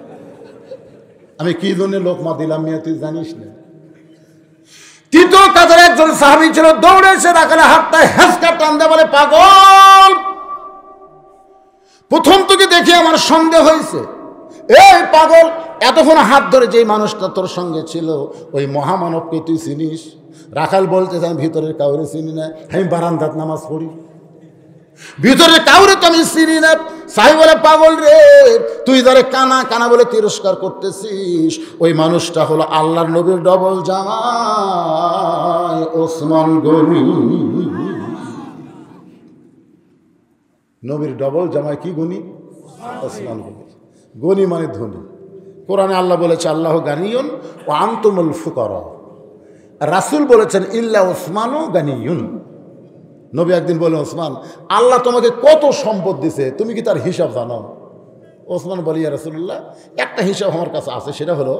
আমি কি জন্য লোকমা দিলাম মিয়া তুই জানিস না? তৃতীয় কাতারে একজন সাহাবী ছিল, দৌড়ে এসে রাখালের হাতটা হেঁচকা টান দিয়ে বলে পাগল, প্রথম তোকে দেখে আমার সন্দেহ হয়েছে। এই পাগল, এতক্ষণ হাত ধরে যেই মানুষটা তোর সঙ্গে ছিল ওই মহামানবকে তুই চিনিস? রাখাল বলতে আমি ভিতরের কাউরে চিনি না, আমি বারান্দাত নামাজ পড়ি, ভিতরে কাউরে তো আমি চিনি না। সাহেব বলে পাগল রে, তুই যারে কানা কানা বলে তিরস্কার করতেছিস ওই মানুষটা হলো আল্লাহর নবীর ডবল জামাই ওসমান গনি। নবীর ডবল জামাই কি গনি? ওসমান গনি। গনি মানে ধনী। কোরআনে আল্লাহ বলেছে আল্লাহ গানিয়ুন ওয়া আনতুমুল ফুকারা। রাসূল বলেছেন ইল্লা ওসমানু গানিয়ুন। নবী একদিন বলেন ওসমান আল্লাহ তোমাকে কত সম্পদ দিছে, তুমি কি তার হিসাব জানো? ওসমান বলি ইয়া রাসূলুল্লাহ একটা হিসাব আমার কাছে আছে, সেটা হলো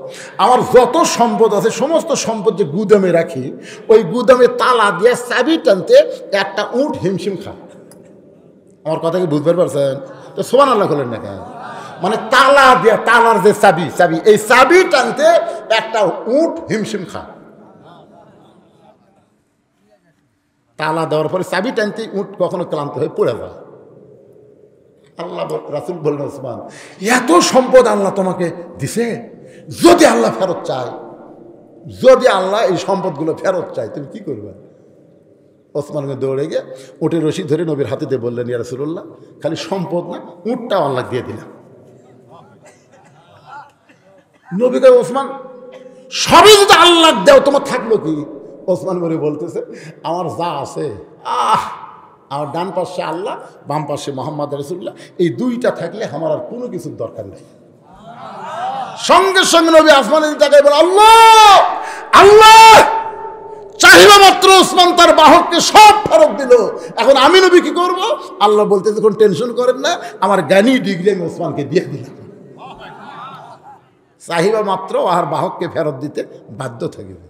আমার যত সম্পদ আছে সমস্ত সম্পদ যে গুদামে রাখি ওই গুদামে তালা দিয়ে চাবি টানতে একটা উট হিমশিম খায়। আমার কথা কি বুঝতে পারছেন? তো সুবহানাল্লাহ বলেন না কেন? মানে তালা দিয়ে, তালার যে চাবি, চাবি এই চাবি টানতে একটা উট হিমশিম খায়। তালা দেওয়ার পরে চাবি টানতে উট কখনো ক্লান্ত হয়ে পড়ে যায়। আল্লাহ রাসূল বললেন ওসমান এত সম্পদ আল্লাহ তোমাকে দিছে, যদি আল্লাহ ফেরত চায়, যদি আল্লাহ এই সম্পদগুলো ফেরত চায়, তুমি কি করবে? ওসমান দৌড়ে গিয়ে উটের রশি ধরে নবীর হাতে দিয়ে বললেন, ইয়া রাসূলুল্লাহ, খালি সম্পদ না, উটটাও আল্লাহ দিয়ে দিলাম। নবী কয়, ওসমান, সবই যদি আল্লাহ দেও তোমার থাকলো কি? ওসমান বলে বলতেছে, আমার যা আছে, আমার ডান পাশে আল্লাহ, বাম পাশে মুহাম্মদ রাসূলুল্লাহ, এই দুইটা থাকলে আমার আর কোনো কিছুর দরকার নেই। সঙ্গে সঙ্গে নবী আসমানে তাকায় বলে, আল্লাহ আল্লাহ। চাহিদা মাত্র ওসমান তার বাহককে সব ফেরত দিল। এখন আমি নবী কি করব? আল্লাহ বলতেছে, কোন টেনশন করেন না, আমার জ্ঞানী ডিগ্রি আমি ওসমানকে দিয়ে দিলাম। চাহিদা মাত্র আর বাহককে ফেরত দিতে বাধ্য থাকবে।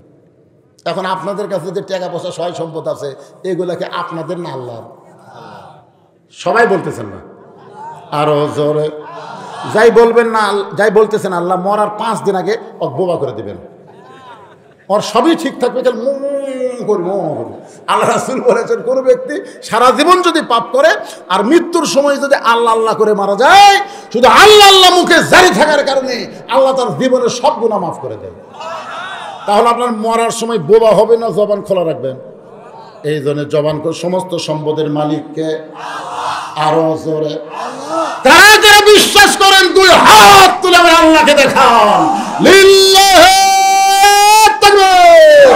এখন আপনাদের কাছে যে টাকা পয়সা সয় সম্পদ আছে, এগুলাকে আপনাদের না আল্লাহর? সবাই বলতেছেন না, আরো জোরে যাই বলবেন না, যাই বলতেছেন আল্লাহ মরার 5 দিন আগে ও বোবা করে দিবেন, ওর সবই ঠিক থাকবে। আল্লাহ রাসূল বলেছেন, কোন ব্যক্তি সারা জীবন যদি পাপ করে আর মৃত্যুর সময় যদি আল্লাহ আল্লাহ করে মারা যায়, শুধু আল্লাহ আল্লাহ মুখে জারি থাকার কারণে আল্লাহ তার জীবনের সব গুনাহ মাফ করে দেয়। তাহলে আপনার মরার সময় বোবা হবে না, জবান খোলা রাখবেন? এই জন্য জবান করে সমস্ত সম্পদের মালিককে আরো জোরে তারা যারা বিশ্বাস করেন, 2 হাত তুলে আল্লাহকে দেখান, লিল্লাহি তাকবীর।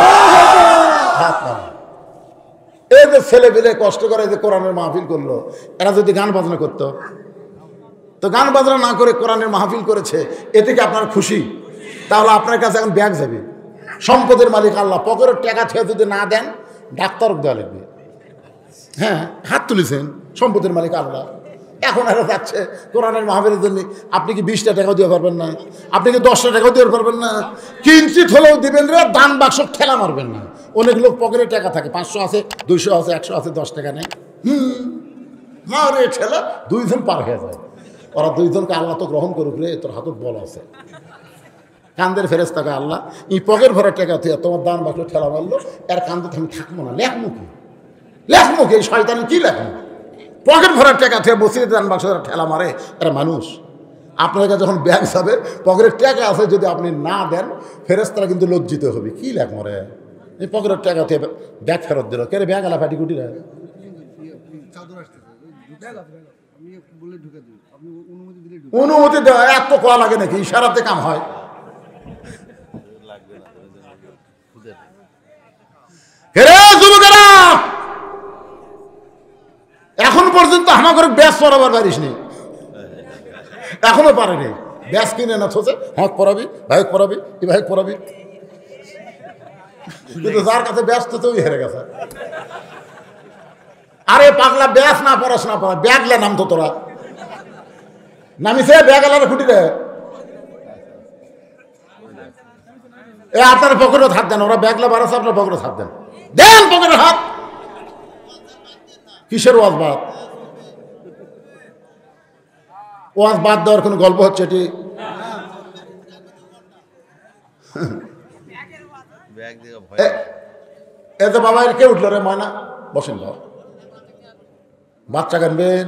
এই যে ছেলে পেলে কষ্ট করে যে কোরআনের মাহফিল করলো, এরা যদি গান বাজনা করতো, তো গান বাজনা না করে কোরআনের মাহফিল করেছে, এতে কি আপনার খুশি? তাহলে আপনার কাছে এখন ব্যাগ যাবে। সম্পদের মালিক আল্লাহ, পকেটের টাকা ছেড়ে যদি না দেন, ডাক্তার দেওয়া লাগবে। হ্যাঁ, হাত তুলেছেন, সম্পদের মালিক আল্লাহ। এখন এরা যাচ্ছে কোরআনের মাহফিলের জন্য, আপনি কি 20টা টাকাও দিতে পারবেন না? আপনি কি 10টা টাকাও দিতে পারবেন না? কিঞ্চিত হলেও দিবেন রে, দান বাক্স ঠেলা মারবেন না। অনেক লোক পকেটে টাকা থাকে, 500 আছে, 200 আছে, 100 আছে, 10 টাকা নেই, মারে ঠেলা 2 জন পার হয়ে যায়। ওরা 2 জনকে আল্লাহ তো গ্রহণ করুক রে, তোর হাতত বল আছে। কান্দের ফেরেশতাকে আল্লাহ এই পকেট ভরা টাকা থেকে তোমার দান বাক্স ঠেলা মারলো, এর কান্দে আমি থাকবো না, লেখমুখী লেখমুখী, এই শয়তানি কি লেখমুখ? পকেট ভরার টাকা থেকে বসিয়ে দান বাক্স ঠেলা মারে, এরা মানুষ। আপনার কাছে যখন ব্যাগ যাবে, পকেটের টাকা আছে, যদি আপনি না দেন, ফেরেশতারা কিন্তু লজ্জিত হবে। কি লেখ মরে, এই পকেটের টাকা থেকে ব্যাগ ফেরত দিল, কে রে ব্যাগ আলা ফাটি কুটি রে, অনুমতি দেওয়া এত কোয়া লাগে নাকি? ইশারাতে কাম হয়। এখন পর্যন্ত আমাকে ব্যাস পড়াবার পারিস নি, এখনো পারেনি। ব্যাস কিনে না থোছে, হক পড়াবি, ভাইক পড়াবি, এই ভাইক পড়াবি, কিন্তু যার কাছে ব্যাস তো তুই হেরে গেছে। আরে পাগলা, ব্যাস না পড়াশোনা পড়া, ব্যাগলা নাম তো তোরা নামিছে, ব্যাগ আলার খুঁটি রে। এ আপনার পকেটে হাত দেন, ওরা ব্যাগলা বাড়াচ্ছে, আপনার পকেটে হাত দেন, দেন পকেটে হাত। কিসের ওয়াজ বাদ? ওয়াজ বাদ দেওয়ার কোনো গল্প হচ্ছে এটি? এ তো বাবা, কে উঠলো রে? ময়না, বসেন বাবা। বাচ্চা আনবেন,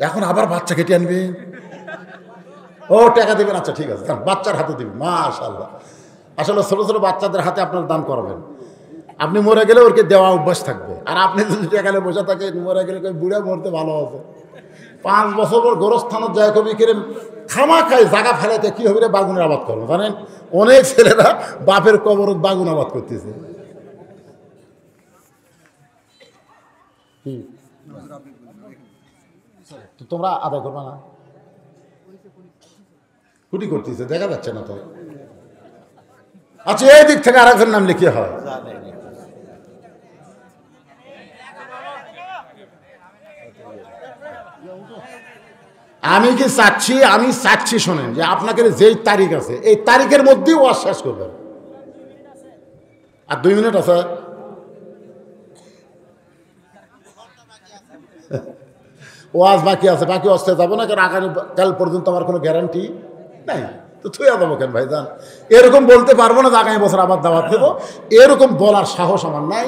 এখন আবার বাচ্চা কেটে আনবেন। ও টাকা দেবেন, আচ্ছা ঠিক আছে, বাচ্চার হাতে দিবেন, মাশাআল্লাহ। আসলে ছোট ছোট বাচ্চাদের হাতে আপনার দান করাবেন। আপনি মরে গেলে ওরকে দেওয়া অভ্যাস থাকবে। আর আপনি যদি টাকালে বসে থাকে, মরে গেলে বুড়া মরতে ভালো আছে। 5 বছর পর গোরস্থানত যায় কবি কেরে খামা খায়, জায়গা ফেলাইতে কি হবে রে, বাগুনের আবাদ করবো। জানেন, অনেক ছেলেরা বাপের কবর বাগুন আবাদ করতেছে। তোমরা আদায় করবা না? কুটি করতেছে, দেখা যাচ্ছে না তো। আচ্ছা, এই দিক থেকে আরেকজন নাম লিখিয়ে হয়। আমি কি চাচ্ছি, আমি চাচ্ছি শোনেন, যে আপনাকে যেই তারিখ আছে, এই তারিখের মধ্যেই ওয়াজ শেষ করবেন। আর 2 মিনিট আছে, ওয়াজ বাকি আছে, বাকি অস্তে যাবো না, কারণ আগামীকাল পর্যন্ত আমার কোনো গ্যারান্টি নাই। তো থুয়া দেবো কেন ভাইজান? এরকম বলতে পারবো না যে আগামী বছর আবার দাওয়াত দেবো, এরকম বলার সাহস আমার নাই।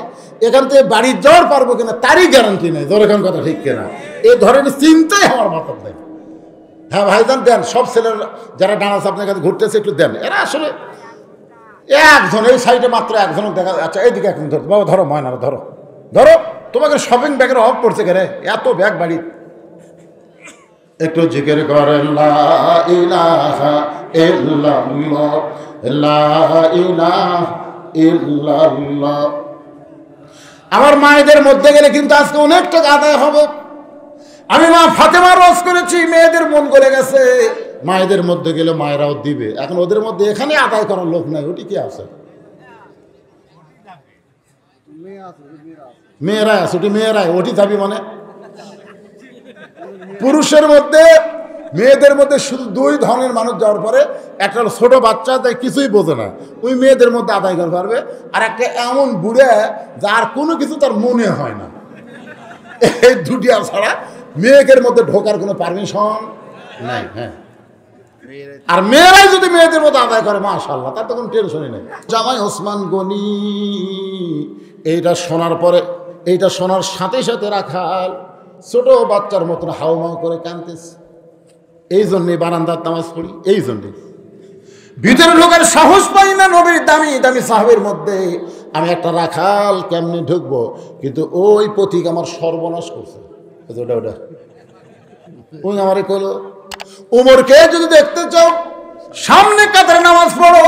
এখান থেকে বাড়ি যাওয়ার পারবো কিনা তারই গ্যারান্টি নেই। ধরে কোন কথা ঠিক কিনা, এই ধরনের চিন্তাই আমার মাথার নাই। হ্যাঁ ভাইজান দেন, সব ছেলের যারা ডান্স আপনার কাছে ঘুরতেছে একটু দেন। এরা আসলে একজন, এই সাইডে মাত্র একজন দেখা। আচ্ছা এইদিকে একজন ধরো বাবা, ধরো ময়নারা ধরো, ধরো। তোমাকে শপিং ব্যাগের অভাব পড়ছে কেন, এত ব্যাগ বাড়ি। একটু জিকির করেন লা ইলাহা ইল্লাল্লাহ, লা ইলাহা ইল্লাল্লাহ। আমার মায়েদের মধ্যে গেলে কিন্তু আজকে অনেকটা আদায় হবে। আমি মা ফাতেমার রস করেছি, মেয়েদের মন গলে গেছে। মায়েদের মধ্যে গেলে মায়েরাও দিবে। এখন ওদের মধ্যে এখানে আদায় করার লোক নাই, ওটি কি আছে? মেয়েরা আছে, ওটি মেয়েরাই, ওটি যাবি মানে পুরুষের মধ্যে মেয়েদের মধ্যে শুধু দুই ধরনের মানুষ যাওয়ার পরে, একটা হলো ছোট বাচ্চা, তাই কিছুই বোঝে না, ওই মেয়েদের মধ্যে আদায় করতে পারবে। আর একটা এমন বুড়ে যার কোনো কিছু তার মনে হয় না। এই দুটি ছাড়া মেয়েদের মধ্যে ঢোকার কোনো পারমিশন নাই। হ্যাঁ, আর মেয়েরাই যদি মেয়েদের মধ্যে আদায় করে মাশাআল্লাহ, তার তো কোনো টেনশনই নেই। জামাই ওসমান গনি এইটা শোনার পরে, এইটা শোনার সাথে সাথে রাখাল ছোট বাচ্চার মতন হাউমাউ করে কাঁদতেছে। এই জন্যে বারান্দার নামাজ পড়ি, এই জন্যে ভিতরে ঢোকার সাহস পাই না। নবীর দামি দামি সাহাবের মধ্যে আমি একটা রাখাল কেমনে ঢুকবো? কিন্তু ওই পথিক আমার সর্বনাশ করছে। ওটা ওটা ওই আমারে কইল, উমরকে যদি দেখতে চাও সামনে কাতারে নামাজ পড়ো।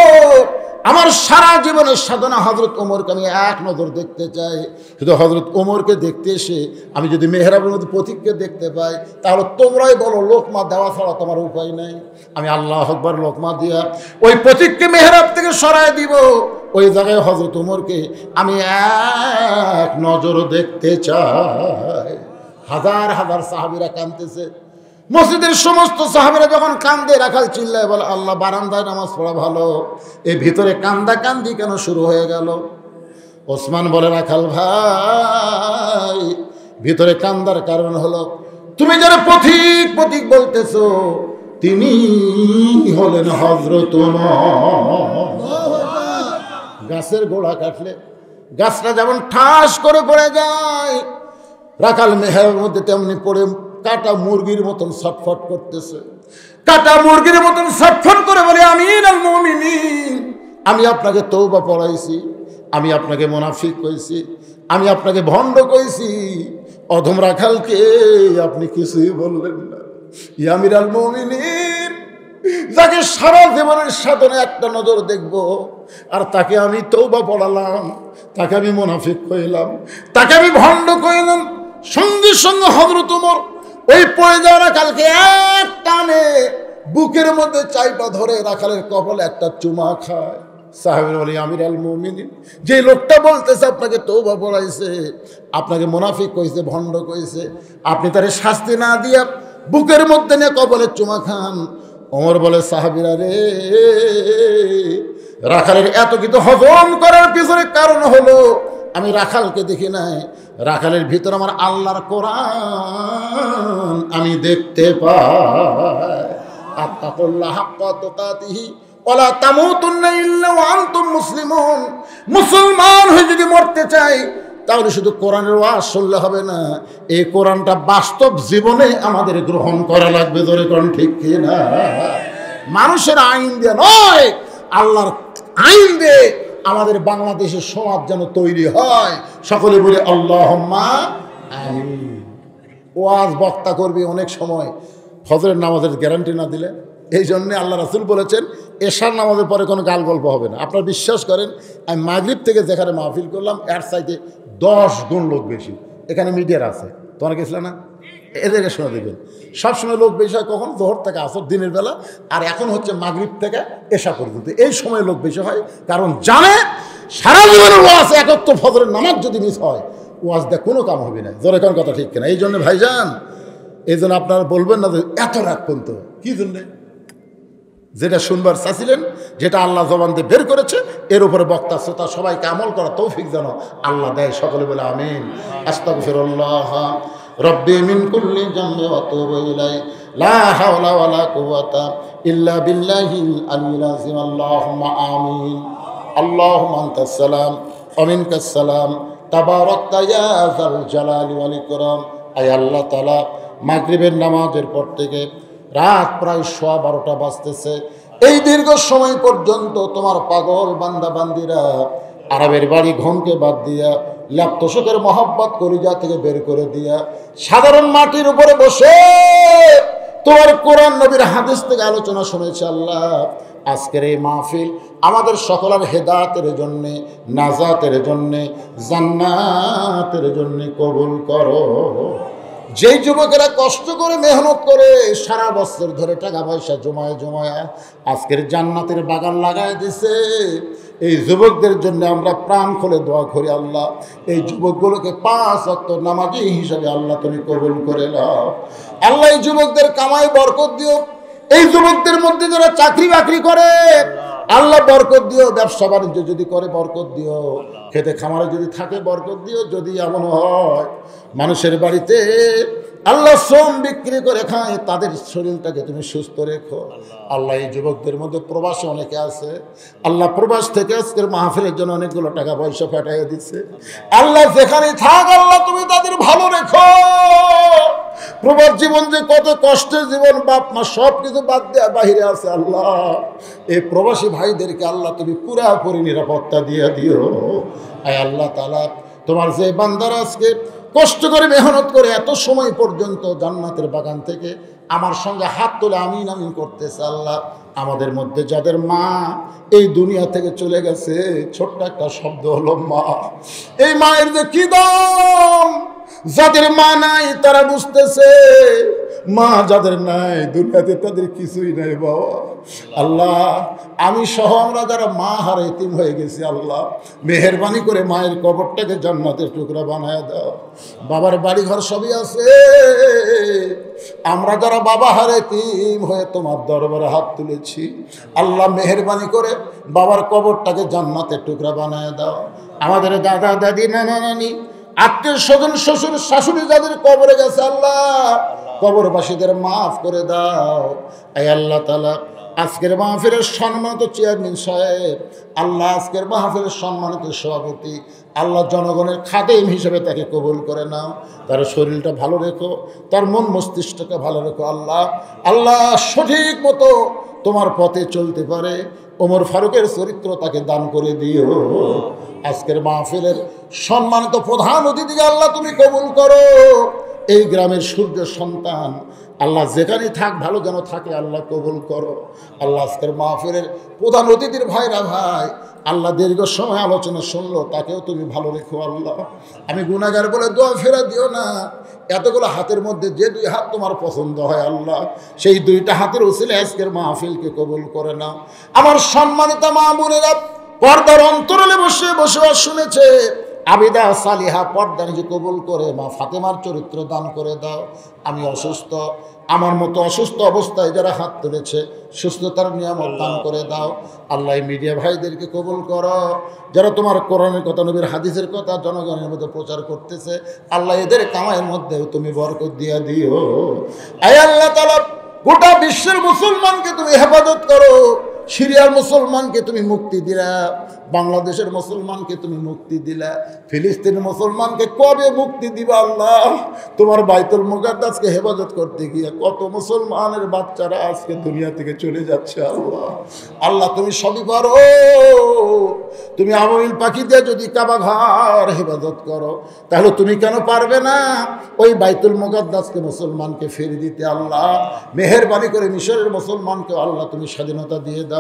আমার সারা জীবনের সাধনা হযরত ওমরকে আমি এক নজর দেখতে চাই। শুধু হযরত ওমরকে দেখতে এসে আমি যদি মেহরাবের মধ্যে পথিককে দেখতে পাই, তাহলে তোমরাই বলো লোকমা দেওয়া ছাড়া তোমার উপায় নেই। আমি আল্লাহু আকবার লোকমা দিয়া ওই পথিককে মেহরাব থেকে সরায় দিব। ওই জায়গায় হযরত ওমরকে আমি এক নজর দেখতে চাই। হাজার হাজার সাহাবীরা কাঁদতেছে। মসজিদের সমস্ত সাহাবীরা যখন কান্দে, রাখাল চিল্লায় বলে আল্লাহ, বারান্দায় নামাজ পড়া ভালো, এই ভিতরে কান্দা কান্দি কেন শুরু হয়ে গেল? ওসমান বলে রাখাল ভাই, ভিতরে কান্দার কারণ হলো তুমি যারা পথিক পথিক বলতেছো, তিনি হলেন হযরত ওমর। গাছের গোড়া কাটলে গাছটা যেমন ঠাস করে পড়ে যায়, রাখাল মেহের মধ্যে তেমনি পড়ে কাটা মুরগির মতন ছটফট করতেছে। কাটা মুরগির মতন ছটফট করে বলে আমিরুল মুমিনিন, আমি আপনাকে তওবা পড়াইছি, আমি আপনাকে মুনাফিক কইছি, আমি আপনাকে ভণ্ড কইছি, অধম রাখালকে আপনি কিছুই বললেন না। ইয়া আমিরুল মুমিনিন, যাকে সারা জীবনের সাধনে একটা নজর দেখব, আর তাকে আমি তওবা পড়ালাম, তাকে আমি মুনাফিক কইলাম, তাকে আমি ভণ্ড কইলাম। সঙ্গে সঙ্গে হযরত ওমর ওই পড়ে যাওয়া রাখালকে এক টানে বুকের মধ্যে চাইপা ধরে রাখালের কপালে একটা চুমা খায়। সাহাবীরা বলে আমিরুল মুমিনিন, যে লোকটা বলতেছে আপনাকে তওবা পড়াইছে, আপনাকে মুনাফিক কইছে, ভণ্ড কইছে, আপনি তারে শাস্তি না দিয়া বুকের মধ্যে নিয়ে কপালে চুমা খান। ওমর বলে সাহাবীরা রে, রাখালের এত কিছু হজম করার পিছনে কারণ হলো আমি রাখালকে দেখি নাই, রাখালের ভিতর আমার আল্লাহর কোরআন আমি দেখতে পাই। আত্তাকুল্লাহ হাক্কা তুকাতিহি ওয়ালা তামুতুন্না ইল্লা ওয়া আনতুম মুসলিমুন। মুসলমান হয়ে যদি মরতে চাই, তাহলে শুধু কোরআনের ওয়াজ শুনলে হবে না, এই কোরআনটা বাস্তব জীবনে আমাদের গ্রহণ করা লাগবে। ধরে কোন ঠিক কি না? মানুষের আইন দিয়ে নয়, আল্লাহর আইন দিয়ে আমাদের বাংলাদেশের সমাজ যেন তৈরি হয়। সকলে বলে আল্লাহুম্মা আমিন। ওয়াজ বক্তা করবি অনেক সময়, ফজরের নামাজের গ্যারান্টি না দিলে। এই জন্যে আল্লাহ রাসূল বলেছেন এশার নামাজের পরে কোনো গাল গল্প হবে না। আপনারা বিশ্বাস করেন, আমি মাগরিব থেকে যেখানে মাহফিল করলাম এর চাইতে 10 গুণ লোক বেশি। এখানে মিডিয়ার আছে, তোমরা গেছিলে না? এদেরকে শোনা দেবেন, সবসময় লোক বেশি হয় কখন? জোহর থেকে আসর, দিনের বেলা। আর এখন হচ্ছে মাগরিব থেকে এশা পর্যন্ত, এই সময় লোক বেশি হয়। কারণ জানে সারা জীবনের ওয়াজ একত্র ফজরের নামাজ যদি মিস হয়, ওয়াজ দেখ কোনো কাম হবে না। জোরে কোন কথা ঠিক কিনা? এই জন্য ভাইজান, এই জন্য আপনারা বলবেন না যে এত রাগ পর্যন্ত কি জন্যে? যেটা শুনবার চাচ্ছিলেন, যেটা আল্লাহ জবান দিয়ে বের করেছে, এর উপরে বক্তা শ্রোতা সবাইকে আমল করা তৌফিক যেন আল্লাহ দেয়। সকলে বলে আমিন। আস্তাগফিরুল্লাহ রব্বি মিন কুল্লি যামবি ওয়া আতুবু ইলাইহি লা হাওলা ওয়ালা কুওয়াতা ইল্লা বিল্লাহিল আলিয়্যিল আযীম। আল্লাহুম্মা আমিন। আল্লাহুম্মা আনতাস সালাম ওয়া মিনকাস সালাম তাবারাকতা ইয়া যাল জালালি ওয়াল ইকরাম। আয় আল্লাহ তাআলা, মাগরিবের নামাজের পর থেকে রাত প্রায় 12:15 বাজতেছে। এই দীর্ঘ সময় পর্যন্ত তোমার পাগল বান্দা বান্দিরা আরবের বাড়ি ঘুমকে বাদ দিয়া ল্যাপতোষকের মহব্বত কলিজা থেকে বের করে দিয়া সাধারণ মাটির উপরে বসে তোমার কোরআন নবীর হাদিস থেকে আলোচনা শুনেছে। আল্লাহ, আজকের এই মাহফিল আমাদের সকলের হেদায়েতের জন্যে, নাজাতের জন্যে, জান্নাতের জন্যে কবুল করো। যেই যুবকেরা কষ্ট করে মেহনত করে সারা বছর ধরে টাকা পয়সা জমায় জমায় আজকের জান্নাতের বাগান লাগায় দিছে, এই যুবকদের জন্য আমরা প্রাণ খুলে দোয়া করি। আল্লাহ, এই যুবকগুলোকে 5 ওয়াক্ত নামাজি হিসাবে আল্লাহ তুমি কবুল করে নাও। আল্লাহ, এই যুবকদের কামাই বরকত দিও। এই যুবকদের মধ্যে যারা চাকরি বাকরি করে আল্লাহ বরকত দিও। ব্যবসা বাণিজ্য যদি করে বরকত দিও। খেতে খামারে যদি থাকে বরকত দিও। যদি এমন হয় মানুষের বাড়িতে আল্লাহ শ্রম বিক্রি করে খায়, তাদের শরীরটাকে তুমি সুস্থ রেখো। আল্লাহ, এই যুবকদের মধ্যে প্রবাসে অনেকে আছে। আল্লাহ, প্রবাস থেকে আজকের মাহফিলের জন্য অনেকগুলো টাকা পয়সা পাঠিয়ে দিচ্ছে। আল্লাহ, যেখানে থাক আল্লাহ তুমি তাদের ভালো রেখো। প্রবাস জীবন যে কত কষ্টের জীবন, বাপ মা সব কিছু বাদ দেওয়া বাহিরে আছে। আল্লাহ, এই প্রবাসী ভাইদেরকে আল্লাহ তুমি পুরাপুরি নিরাপত্তা দিয়ে দিও। আয় আল্লাহ তাআলা, তোমার যে বান্দারা আজকে কষ্ট করে মেহনত করে এত সময় পর্যন্ত জান্নাতের বাগান থেকে আমার সঙ্গে হাত তুলে আমিন আমিন করতেছে, আল্লাহ, আমাদের মধ্যে যাদের মা এই দুনিয়া থেকে চলে গেছে, ছোট্ট একটা শব্দ হলো মা। এই মায়ের যে কি দাম, যাদের মা নাই তারা বুঝতেছে। মা যাদের নাই দুনিয়াতে তাদের কিছুই নাই বাবা। আল্লাহ, আমি সহ আমরা যারা মা হারা এতিম হয়ে গেছি, আল্লাহ মেহেরবানি করে মায়ের কবরটাকে জান্নাতের টুকরা বানায় দাও। বাবার বাড়ি ঘর সবই আছে, আমরা যারা বাবা হারা এতিম হয়ে তোমার দরবারে হাত তুলেছি, আল্লাহ মেহেরবানি করে বাবার কবরটাকে জান্নাতের টুকরা বানায় দাও। আমাদের দাদা দাদি নানা নানি আত্মীয় স্বজন শ্বশুর শাশুড়ি যাদের কবরে গেছে, আল্লাহ কবরবাসীদের মাফ করে দাও। আয় আল্লাহ তাআলা, আজকের মাহফিলের সম্মানিত চেয়ারম্যান সাহেব, আল্লাহ আজকের মাহফিলের সম্মানিত সভাপতি, আল্লাহ জনগণের খাদেম হিসেবে তাকে কবুল করে নাও। তার শরীরটা ভালো রেখো, তার মন মস্তিষ্ককে ভালো রেখো। আল্লাহ, আল্লাহ সঠিক মতো তোমার পথে চলতে পারে ওমর ফারুকের চরিত্র তাকে দান করে দিও। আজকের মাহফিলের সম্মানিত প্রধান অতিথিকে আল্লাহ তুমি কবুল করো। এই গ্রামের সূর্য সন্তান আল্লাহ যেখানে থাক ভালো যেন থাকে, আল্লাহ কবুল করো। আল্লাহ আজকের মাহফিলের প্রধান অতিথির ভাইরা ভাই, আল্লাহ দীর্ঘ সময় আলোচনা শুনলো, তাকেও তুমি ভালো রেখো। আল্লাহ, আমি গুনাহগার বলে দোয়া ফেরা দিও না। এতগুলো হাতের মধ্যে যে 2 হাত তোমার পছন্দ হয়, আল্লাহ সেই 2টা হাতের উসিলে আজকের মাহফিলকে কবুল করে নাও। আমার সম্মানিত মা বোনেরা পর্দার অন্তরালে বসে বসবাস শুনেছে, আবিদা সালিহা পর্দা নিজে কবুল করে মা ফাতেমার চরিত্র দান করে দাও। আমি অসুস্থ, আমার মতো অসুস্থ অবস্থায় যারা হাত তুলেছে সুস্থতার নিয়ামত দান করে দাও। আল্লাহ, মিডিয়া ভাইদেরকে কবুল করো, যারা তোমার কোরআনের কথা নবীর হাদিসের কথা জনগণের মধ্যে প্রচার করতেছে, আল্লাহ এদের কামাইয়ের মধ্যেও তুমি বরকত দিয়ে দিও। আয় আল্লাহ তাআলা, গোটা বিশ্বের মুসলমানকে তুমি হেফাজত করো। সিরিয়ার মুসলমানকে তুমি মুক্তি দিলা, বাংলাদেশের মুসলমানকে তুমি মুক্তি দিলা, ফিলিস্তিনের মুসলমানকে কবে মুক্তি দিবা? আল্লাহ, তোমার বাইতুল মুকাদ্দাসকে হেফাজত করতে গিয়ে কত মুসলমানের বাচ্চারা আজকে দুনিয়া থেকে চলে যাচ্ছে। আল্লাহ, আল্লাহ তুমি সবই পারো। তুমি আবাবিল পাখি দিয়ে যদি কাবা ঘর হেফাজত করো, তাহলে তুমি কেন পারবে না ওই বাইতুল মুকাদ্দাসকে মুসলমানকে ফিরে দিতে? আল্লাহ মেহেরবানি করে মিশরের মুসলমানকে আল্লাহ তুমি স্বাধীনতা দিয়ে দাও।